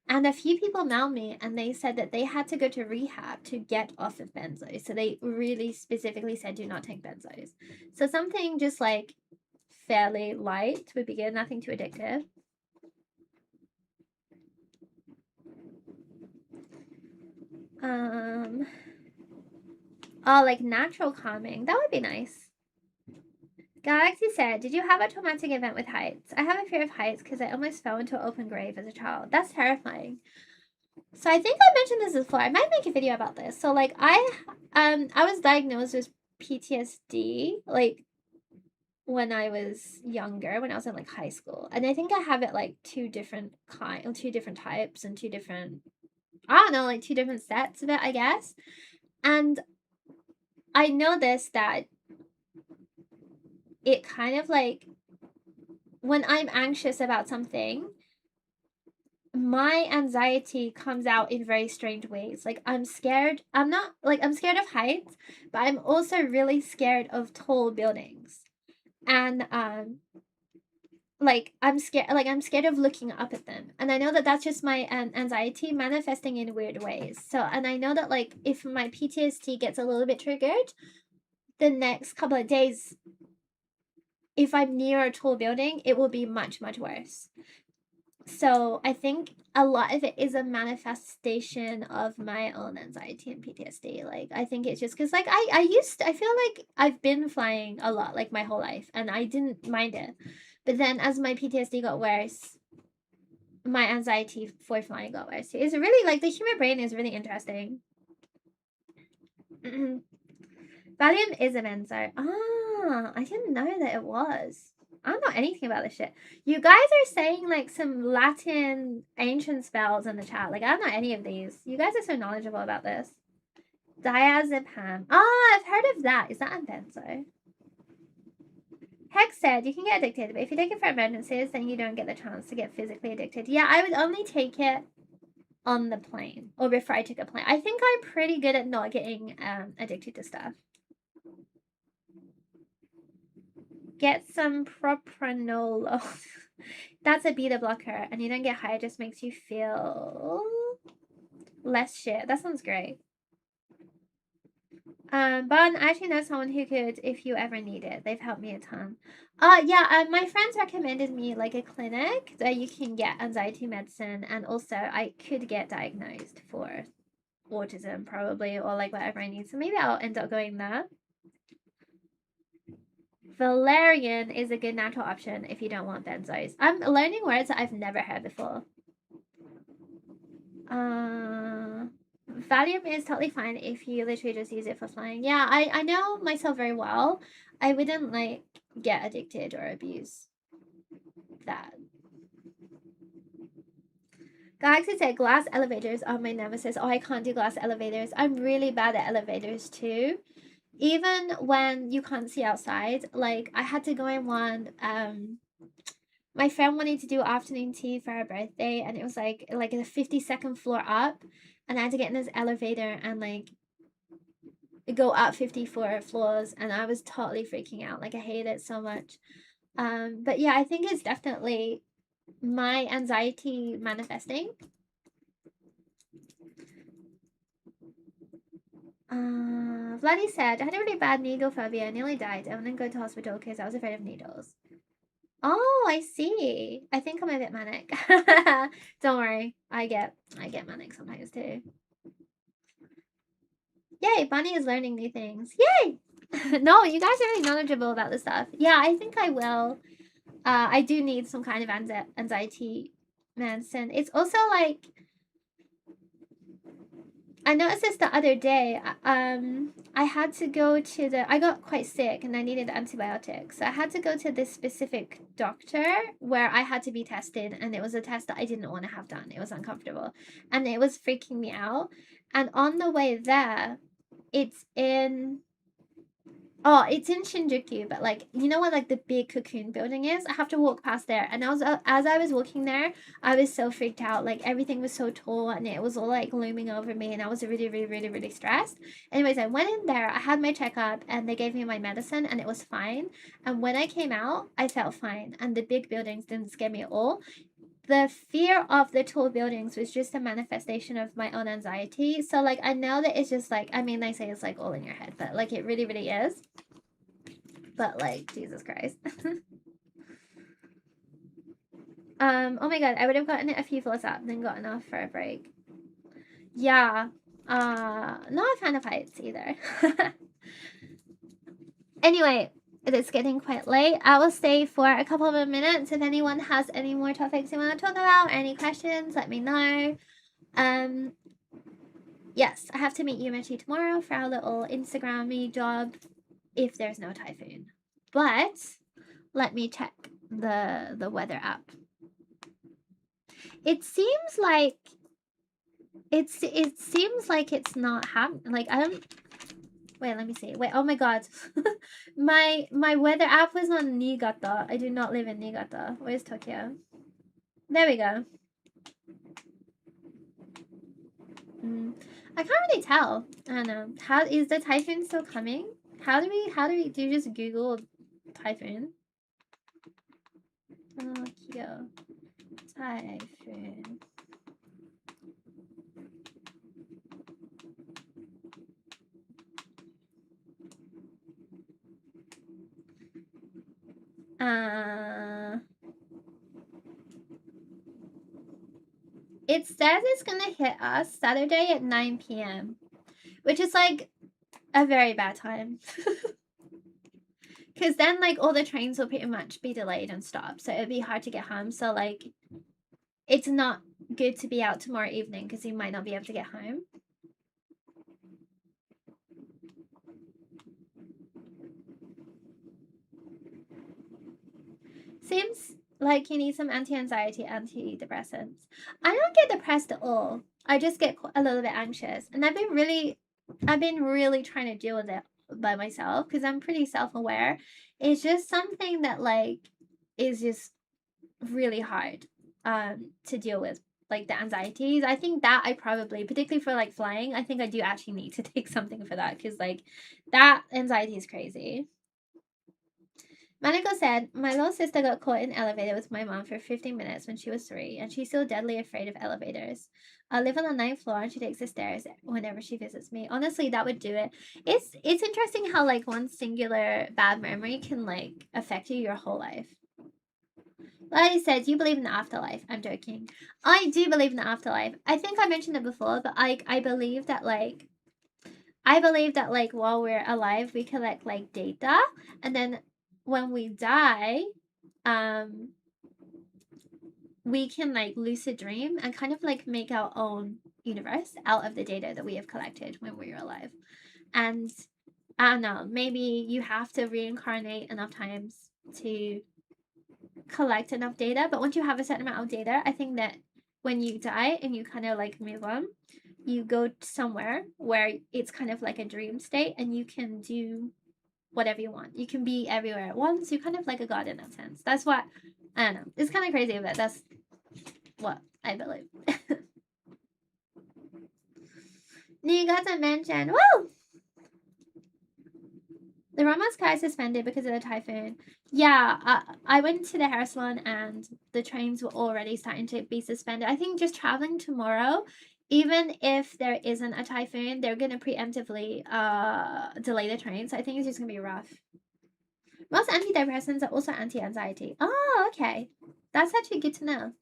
S1: and a few people mailed me and they said that they had to go to rehab to get off of benzos. So they really specifically said do not take benzos. So something just like fairly light would be good, nothing too addictive. Oh, like natural calming. That would be nice. Galaxy said, did you have a traumatic event with heights? I have a fear of heights because I almost fell into an open grave as a child. That's terrifying. So I think I mentioned this before. I might make a video about this. So like I was diagnosed with PTSD like when I was younger, when I was in like high school. And I think I have it like two different types and two different like two different sets of it, I guess. And I noticed that it kind of like when I'm anxious about something, my anxiety comes out in very strange ways. Like I'm scared. I'm scared of heights, but I'm also really scared of tall buildings. And I'm scared of looking up at them. And I know that that's just my anxiety manifesting in weird ways. So, and I know that like if my PTSD gets a little bit triggered, the next couple of days, if I'm near a tall building, it will be much, much worse. So I think a lot of it is a manifestation of my own anxiety and PTSD. Like I think it's just because like I feel like I've been flying a lot like my whole life and I didn't mind it. But then as my PTSD got worse, my anxiety for flying got worse. It's really like the human brain is really interesting. Valium is a benzo. Ah, I didn't know that it was. I don't know anything about this shit. You guys are saying like some Latin ancient spells in the chat. Like I don't know any of these. You guys are so knowledgeable about this. Diazepam. Ah, I've heard of that. Is that a benzo? Hex said you can get addicted, but if you take it for emergencies, then you don't get the chance to get physically addicted. Yeah, I would only take it on the plane or before I took a plane. I think I'm pretty good at not getting addicted to stuff. Get some propranolol. That's a beta blocker, and you don't get high. It just makes you feel less shit. That sounds great. But I actually know someone who could if you ever need it. They've helped me a ton. Yeah, my friends recommended me like a clinic that you can get anxiety medicine, and also I could get diagnosed for autism probably, or like whatever I need. So maybe I'll end up going there. Valerian is a good natural option if you don't want benzos. I'm learning words that I've never heard before. Valium is totally fine if you literally just use it for flying. Yeah, I know myself very well. I wouldn't like get addicted or abuse that. Galaxy said glass elevators are my nemesis. Oh, I can't do glass elevators. I'm really bad at elevators too. Even when you can't see outside, like I had to go in one. My friend wanted to do afternoon tea for her birthday, and it was like the 52nd floor up, and I had to get in this elevator and like go up 54 floors, and I was totally freaking out. Like I hated it so much. But yeah, I think it's definitely my anxiety manifesting. Vladdy said, I had a really bad needle phobia. I nearly died. I wouldn't go to hospital because I was afraid of needles. Oh, I see. I think I'm a bit manic. Don't worry. I get manic sometimes too. Yay, Bunny is learning new things. Yay! No, you guys are really knowledgeable about this stuff. Yeah, I think I will. I do need some kind of anxiety medicine. It's also like I noticed this the other day. I had to go to I got quite sick and I needed antibiotics. So I had to go to this specific doctor where I had to be tested, and it was a test that I didn't want to have done. It was uncomfortable and it was freaking me out. And on the way there, it's in Oh, it's in Shinjuku, but like you know what like the big cocoon building is? I have to walk past there. And as I was walking there, I was so freaked out. Like everything was so tall and it was all like looming over me and I was really, really, really, really stressed. Anyways, I went in there, I had my checkup and they gave me my medicine and it was fine. And when I came out, I felt fine. And the big buildings didn't scare me at all. The fear of the tall buildings was just a manifestation of my own anxiety. So like I know that it's just like I mean they say it's like all in your head, but like it really, really is. But like Jesus Christ. Oh my god, I would have gotten it a few floors up, then gotten off for a break. Yeah. Not a fan of heights either. Anyway, it is getting quite late. I will stay for a couple of minutes. If anyone has any more topics you want to talk about, any questions, let me know. Yes, I have to meet Yumechi tomorrow for our little Instagram-y job if there's no typhoon. But let me check the weather app. It seems like it seems like it's not happening. Like I don't. Wait, let me see. Wait, oh my god, my weather app was on Niigata. I do not live in Niigata. Where's Tokyo? There we go. I can't really tell. I don't know. How is the typhoon still coming? How do we do you just Google typhoon? Tokyo typhoon. It says it's gonna hit us Saturday at 9 p.m., which is like a very bad time. Because then, like, all the trains will pretty much be delayed and stopped, so it'd be hard to get home. So, like, it's not good to be out tomorrow evening because you might not be able to get home. Seems like you need some anti-anxiety, antidepressants. I don't get depressed at all. I just get a little bit anxious, and I've been really trying to deal with it by myself because I'm pretty self-aware. It's just something that like is just really hard to deal with, like the anxieties. I think that I probably, particularly for like flying, I think I do actually need to take something for that because like that anxiety is crazy. Maniko said, my little sister got caught in an elevator with my mom for 15 minutes when she was 3, and she's still deadly afraid of elevators. I live on the 9th floor and she takes the stairs whenever she visits me. Honestly, that would do it. It's interesting how like one singular bad memory can like affect you your whole life. Like I said, do you believe in the afterlife? I'm joking. I do believe in the afterlife. I think I mentioned it before, but I believe that like while we're alive we collect like data, and then when we die, we can like lucid dream and kind of like make our own universe out of the data that we have collected when we were alive. And I don't know, maybe you have to reincarnate enough times to collect enough data, but once you have a certain amount of data, I think that when you die and you kind of like move on, you go somewhere where it's kind of like a dream state and you can do whatever you want. You can be everywhere at once. You're kind of like a god in that sense. That's what I don't know. It's kind of crazy, but that's what I believe. Niigata mentioned, woo! The romance car is suspended because of the typhoon. Yeah, I went to the hair salon and the trains were already starting to be suspended. I think just traveling tomorrow, even if there isn't a typhoon, they're gonna preemptively delay the train. So I think it's just gonna be rough. Most antidepressants are also anti-anxiety. Oh, okay. That's actually good to know.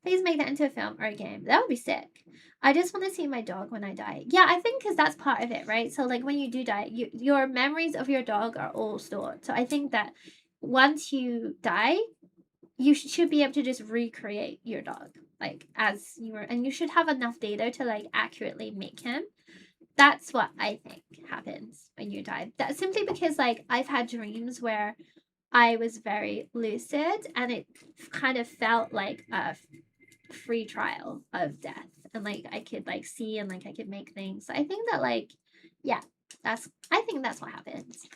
S1: Please make that into a film or a game. That would be sick. I just want to see my dog when I die. Yeah, I think because that's part of it, right? So like when you do die, your memories of your dog are all stored. So I think that once you die, you should be able to just recreate your dog like as you were, and you should have enough data to like accurately make him. That's what I think happens when you die. That's simply because like I've had dreams where I was very lucid and it kind of felt like a free trial of death, and like I could like see and like I could make things. So I think that like yeah, I think that's what happens.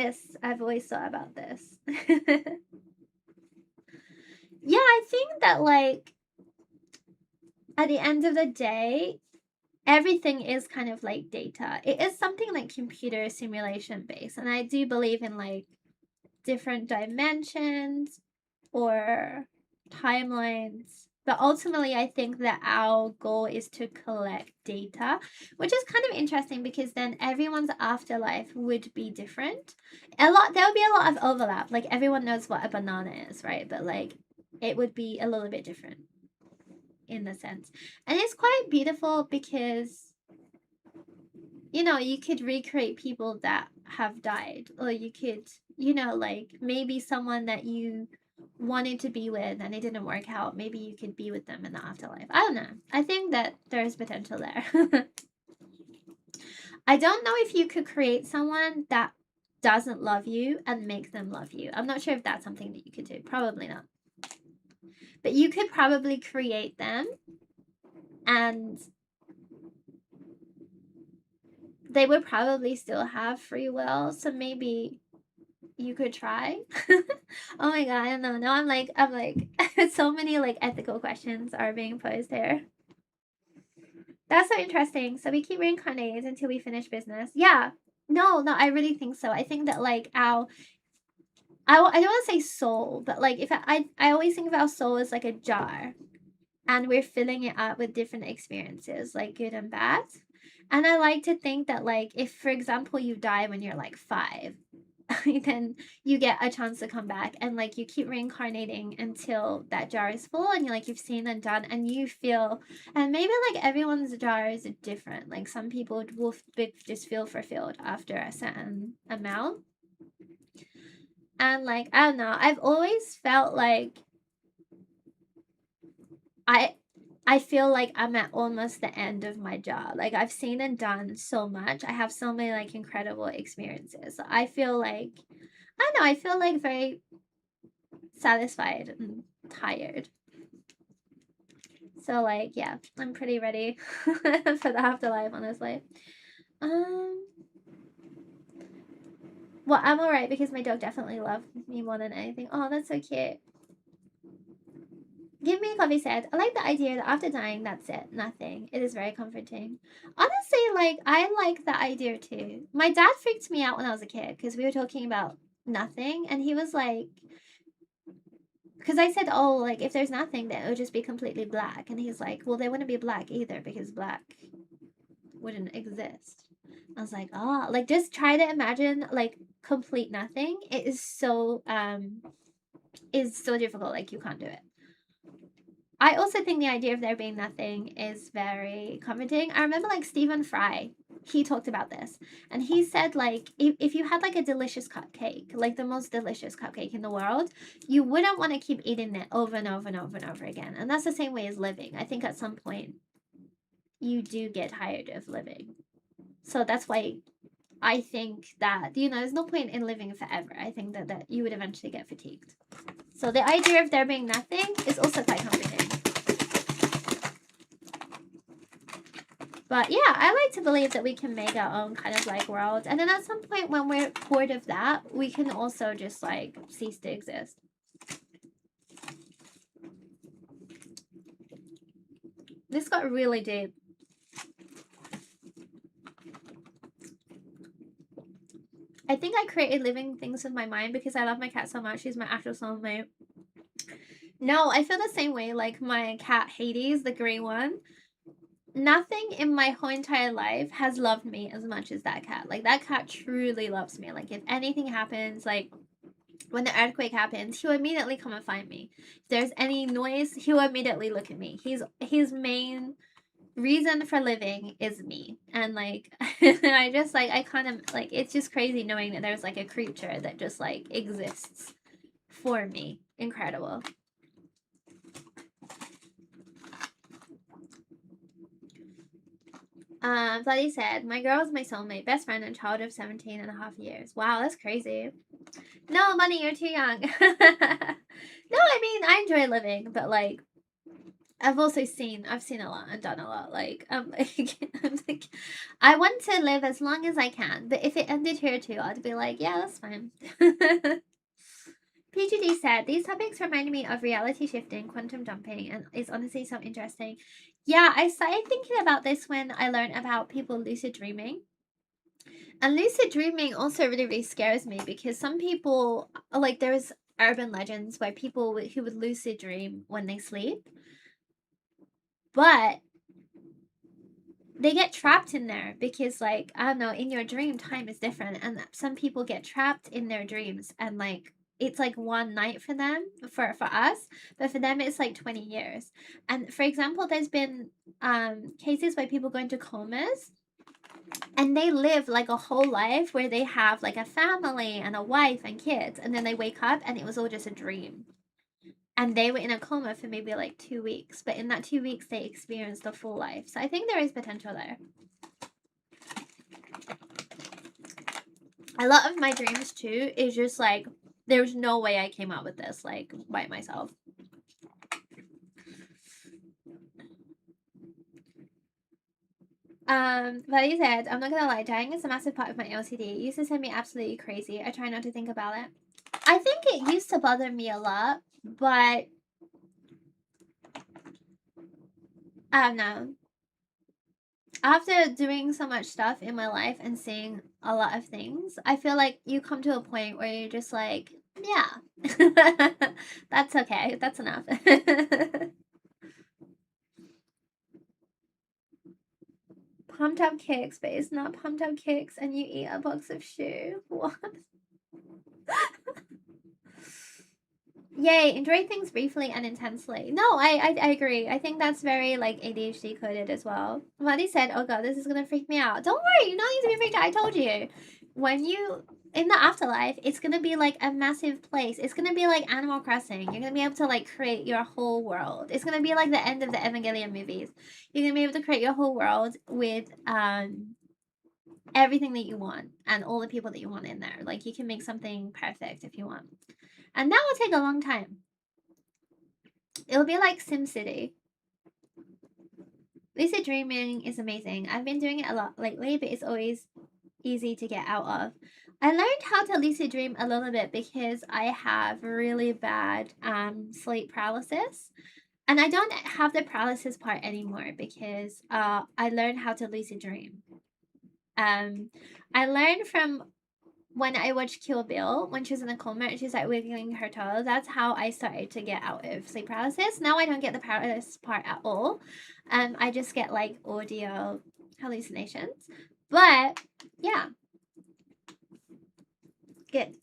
S1: this. I've always thought about this. Yeah, I think that, like, at the end of the day, everything is kind of like data. It is something like computer simulation based, and I do believe in like different dimensions or timelines. But ultimately, I think that our goal is to collect data, which is kind of interesting because then everyone's afterlife would be different. There would be a lot of overlap. Like everyone knows what a banana is, right? But like it would be a little bit different in the sense. And it's quite beautiful because, you know, you could recreate people that have died, or you could, you know, like maybe someone that you wanted to be with and it didn't work out, maybe you could be with them in the afterlife. I don't know. I think that there's potential there. I don't know if you could create someone that doesn't love you and make them love you. I'm not sure if that's something that you could do. Probably not. But you could probably create them and they would probably still have free will. So maybe you could try. Oh my god, I don't know. Now I'm like so many like ethical questions are being posed here. That's so interesting. So we keep reincarnating until we finish business. Yeah. No, I really think so. I think that like I don't want to say soul, but like if I always think of our soul as like a jar, and we're filling it up with different experiences, like good and bad. And I like to think that like if, for example, you die when you're like 5, then you get a chance to come back, and like you keep reincarnating until that jar is full, and you're like you've seen and done, and you feel, and maybe like everyone's jars are different. Like some people will just feel fulfilled after a certain amount, and like I don't know, I've always felt like I feel like I'm at almost the end of my job. Like I've seen and done so much. I have so many like incredible experiences. I feel like I don't know, I feel like very satisfied and tired. So like yeah, I'm pretty ready for the afterlife, honestly. Um well, I'm alright because my dog definitely loved me more than anything. Oh, that's so cute. Give me a coffee said, I like the idea that after dying, that's it, nothing. It is very comforting. Honestly, like, I like the idea too. My dad freaked me out when I was a kid because we were talking about nothing, and he was like, because I said, oh, like, if there's nothing, then it would just be completely black. And he's like, well, there wouldn't be black either because black wouldn't exist. I was like, oh, like, just try to imagine, like, complete nothing. It is so difficult. Like, you can't do it. I also think the idea of there being nothing is very comforting. I remember like Stephen Fry, he talked about this, and he said like if you had like a delicious cupcake, like the most delicious cupcake in the world, you wouldn't want to keep eating it over and over and over and over again. And that's the same way as living. I think at some point you do get tired of living. So that's why I think that, you know, there's no point in living forever. I think that you would eventually get fatigued. So the idea of there being nothing is also quite comforting. But yeah, I like to believe that we can make our own kind of like world. And then at some point when we're bored of that, we can also just like cease to exist. This got really deep. I think I created living things with my mind because I love my cat so much. She's my actual soulmate. No, I feel the same way. Like my cat Hades, the grey one. Nothing in my whole entire life has loved me as much as that cat. Like that cat truly loves me. Like if anything happens, like when the earthquake happens, he'll immediately come and find me. If there's any noise, he'll immediately look at me. His main reason for living is me. And like I just like I kind of like it's just crazy knowing that there's like a creature that just like exists for me. Incredible. Bloody said, my girl is my soulmate, best friend, and child of 17 and a half years. Wow, that's crazy. No, Money, you're too young. No, I mean, I enjoy living, but like, I've seen a lot and done a lot. Like, I'm like, I want to live as long as I can, but if it ended here too, I'd be like, yeah, that's fine. PGD said, these topics remind me of reality shifting, quantum jumping, and it's honestly so interesting. Yeah, I started thinking about this when I learned about people lucid dreaming. And lucid dreaming also really, really scares me because some people, like, there's urban legends where people who would lucid dream when they sleep, but they get trapped in there because, like, I don't know, in your dream, time is different, and some people get trapped in their dreams, and like it's like one night for them, for us, but for them it's like 20 years. And for example, there's been cases where people go into comas and they live like a whole life where they have like a family and a wife and kids, and then they wake up and it was all just a dream, and they were in a coma for maybe like 2 weeks, but in that 2 weeks they experienced a full life. So I think there is potential there. A lot of my dreams too is just like, there's no way I came up with this like by myself. But he said, I'm not gonna lie, dying is a massive part of my OCD. It used to send me absolutely crazy. I try not to think about it. I think it used to bother me a lot, but I don't know. After doing so much stuff in my life and seeing a lot of things, I feel like you come to a point where you're just like, yeah, that's okay. That's enough. Pumped up kicks, but it's not pumped up kicks and you eat a box of shoe. What? Yay, enjoy things briefly and intensely. No, I agree. I think that's very like ADHD coded as well. Maddie said, oh god, this is gonna freak me out. Don't worry, you don't need to be freaked out. I told you. When you in the afterlife, it's gonna be like a massive place. It's gonna be like Animal Crossing. You're gonna be able to like create your whole world. It's gonna be like the end of the Evangelion movies. You're gonna be able to create your whole world with everything that you want and all the people that you want in there. Like you can make something perfect if you want. And that will take a long time. It'll be like SimCity. Lucid dreaming is amazing. I've been doing it a lot lately, but it's always easy to get out of. I learned how to lucid dream a little bit because I have really bad sleep paralysis. And I don't have the paralysis part anymore because I learned how to lucid dream. I learned from when I watched Kill Bill, when she was in a coma and she's like wiggling her toe, that's how I started to get out of sleep paralysis. Now I don't get the paralysis part at all. I just get like audio hallucinations. But yeah. Good.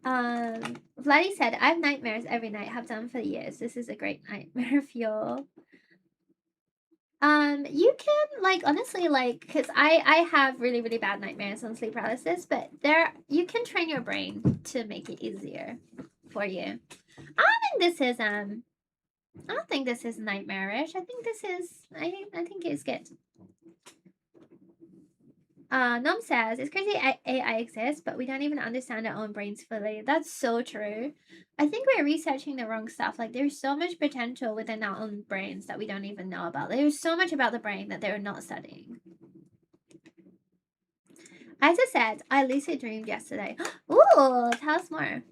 S1: Vladdy said, I have nightmares every night, have done for years. This is a great nightmare fuel. You can like honestly like because I have really really bad nightmares and sleep paralysis, but there you can train your brain to make it easier for you. I don't think this is nightmarish. I think this is I think it's good. Nom says it's crazy AI exists, but we don't even understand our own brains fully. That's so true. I think we're researching the wrong stuff. Like there's so much potential within our own brains that we don't even know about. There's so much about the brain that they're not studying. As I said, I lucid dreamed yesterday. Ooh, tell us more.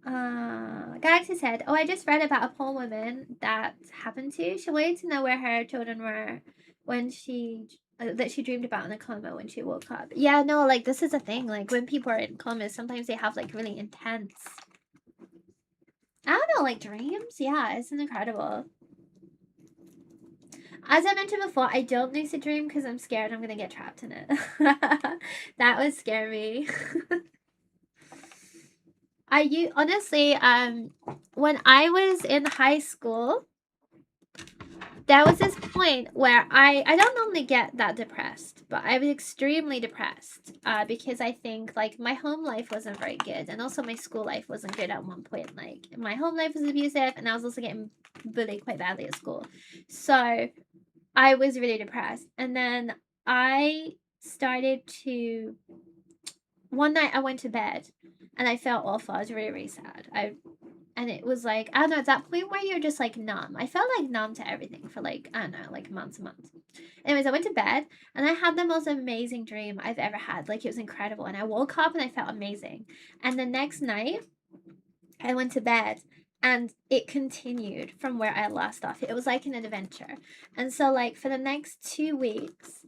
S1: Galaxy said, oh, I just read about a poor woman that happened to. She wanted to know where her children were when that she dreamed about in a coma when she woke up. Yeah, no, like this is a thing. Like when people are in comas, sometimes they have like really intense, I don't know, like dreams. Yeah, it's incredible. As I mentioned before, I don't lucid dream because I'm scared I'm gonna get trapped in it. That would scare me. Honestly, when I was in high school, there was this point where I don't normally get that depressed, but I was extremely depressed because I think like my home life wasn't very good, and also my school life wasn't good at one point. Like my home life was abusive, and I was also getting bullied quite badly at school, so I was really depressed. And then I started to one night I went to bed and I felt awful. I was really, really sad. And it was like, I don't know, at that point where you're just like numb. I felt like numb to everything for like, I don't know, like months and months. Anyways, I went to bed and I had the most amazing dream I've ever had. Like, it was incredible. And I woke up and I felt amazing. And the next night, I went to bed and it continued from where I last off. It was like an adventure. And so, like, for the next 2 weeks,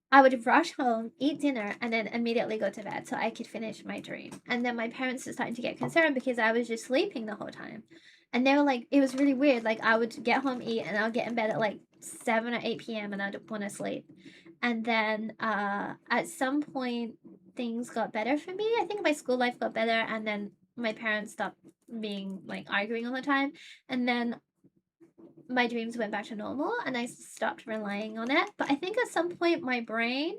S1: I would rush home, eat dinner, and then immediately go to bed so I could finish my dream. And then my parents were starting to get concerned because I was just sleeping the whole time. And they were like, it was really weird. Like, I would get home, eat, and I'll get in bed at like 7 or 8 p.m. and I'd want to sleep. And then at some point, things got better for me. I think my school life got better, and then my parents stopped being like arguing all the time. And then my dreams went back to normal and I stopped relying on it. But I think at some point my brain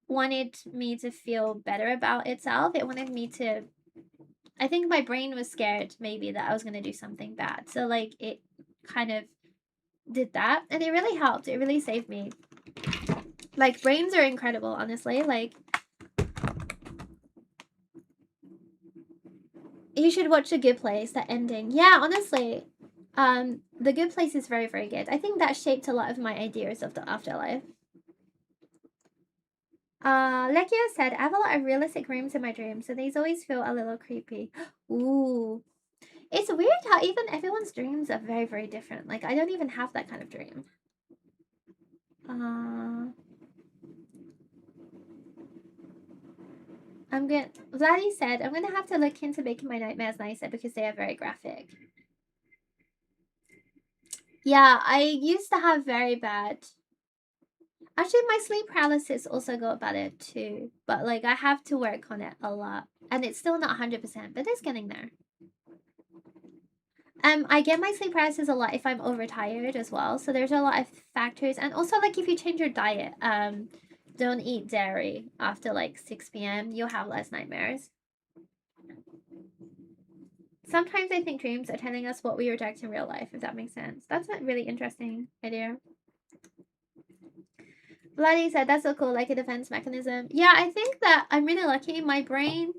S1: wanted me to feel better about itself. It wanted me to, I think my brain was scared maybe that I was going to do something bad. So like it kind of did that and it really helped. It really saved me. Like brains are incredible, honestly. Like you should watch The Good Place, that ending. Yeah, honestly. The Good Place is very, very good. I think that shaped a lot of my ideas of the afterlife. Like you said, I have a lot of realistic rooms in my dreams, so these always feel a little creepy. Ooh. It's weird how even everyone's dreams are very, very different. Like, I don't even have that kind of dream. Vladdy said, I'm gonna have to look into making my nightmares nicer because they are very graphic. Yeah, I used to have very bad. Actually, my sleep paralysis also got better too. But like, I have to work on it a lot. And it's still not 100%, but it's getting there. I get my sleep paralysis a lot if I'm overtired as well. So there's a lot of factors. And also, like, if you change your diet, don't eat dairy after like 6 p.m. You'll have less nightmares. Sometimes I think dreams are telling us what we reject in real life, if that makes sense. That's a really interesting idea. Vladdy said that's so cool, like a defense mechanism. Yeah, I think that I'm really lucky. My brain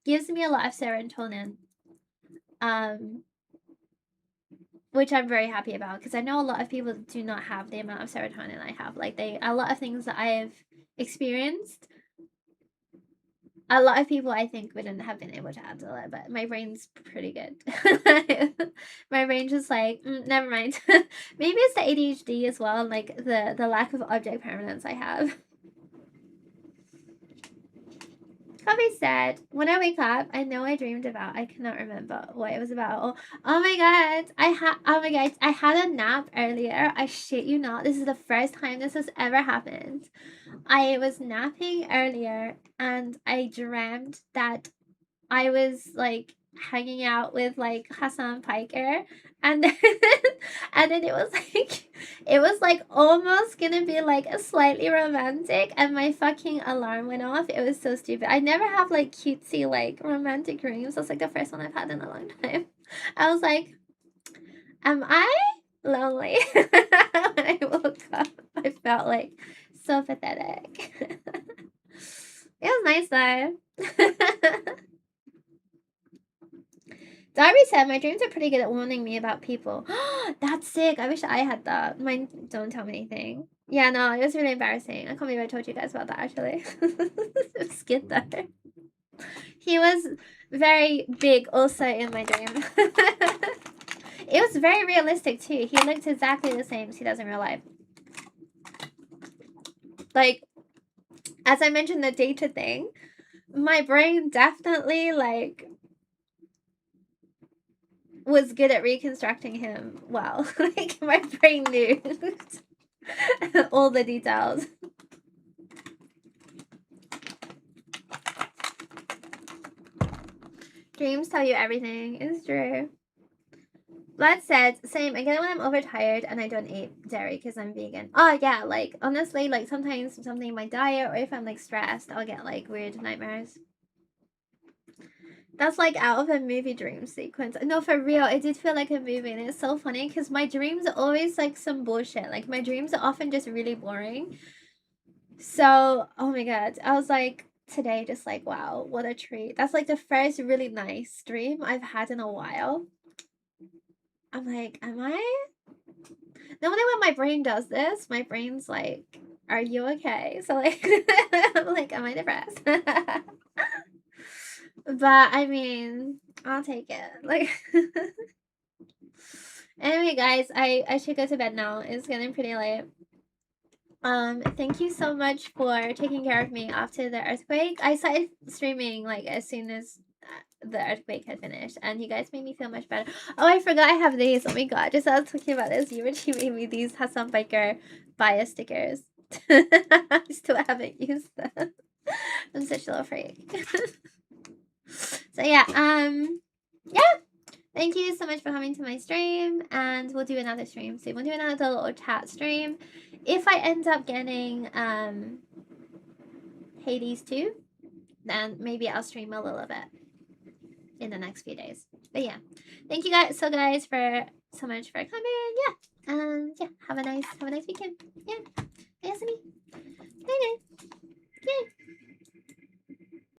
S1: gives me a lot of serotonin. Which I'm very happy about because I know a lot of people do not have the amount of serotonin I have. Like a lot of things that I've experienced, a lot of people I think wouldn't have been able to handle it, but my brain's pretty good. My brain's just like, never mind. Maybe it's the ADHD as well, and like the lack of object permanence I have. Cosy said, when I wake up, I know I dreamed about. I cannot remember what it was about. Oh my god, I had a nap earlier. I shit you not. This is the first time this has ever happened. I was napping earlier and I dreamt that I was like hanging out with like Hassan Piker and then and then it was like almost gonna be like a slightly romantic and my fucking alarm went off. It was so stupid. I never have like cutesy like romantic dreams. That's like the first one I've had in a long time. I was like, am I lonely? When I woke up, I felt like so pathetic. It was nice though. Darby said, my dreams are pretty good at warning me about people. That's sick. I wish I had that. Mine don't tell me anything. Yeah, no, it was really embarrassing. I can't believe I told you guys about that, actually. It was good, though. He was very big also in my dream. It was very realistic, too. He looked exactly the same as he does in real life. Like, as I mentioned the data thing, my brain definitely, like, was good at reconstructing him well. Like, my brain knew all the details. Dreams tell you everything. It's true. Vlad said, same, I get it when I'm overtired and I don't eat dairy because I'm vegan. Oh, yeah, like, honestly, like, sometimes something in my diet or if I'm, like, stressed, I'll get, like, weird nightmares. That's, like, out of a movie dream sequence. No, for real, it did feel like a movie, and it's so funny because my dreams are always, like, some bullshit. Like, my dreams are often just really boring. So, oh my god, I was like, today just like, wow, what a treat. That's like the first really nice stream I've had in a while. I'm like, am I? Normally when my brain does this, my brain's like, are you okay? So like, I'm like, am I depressed? But I mean, I'll take it. Like, anyway, guys, I should go to bed now. It's getting pretty late. Thank you so much for taking care of me after the earthquake. I started streaming like as soon as the earthquake had finished, and you guys made me feel much better. Oh, I forgot I have these. Oh my god, just as I was talking about this, you made me these Hassan Biker bias stickers. I still haven't used them. I'm such a little freak. So yeah, yeah. Thank you so much for coming to my stream, and we'll do another stream soon. We'll do another little chat stream. If I end up getting Hades 2, then maybe I'll stream a little bit in the next few days. But yeah, thank you guys for so much for coming. Yeah, yeah. Have a nice weekend. Yeah, Anthony.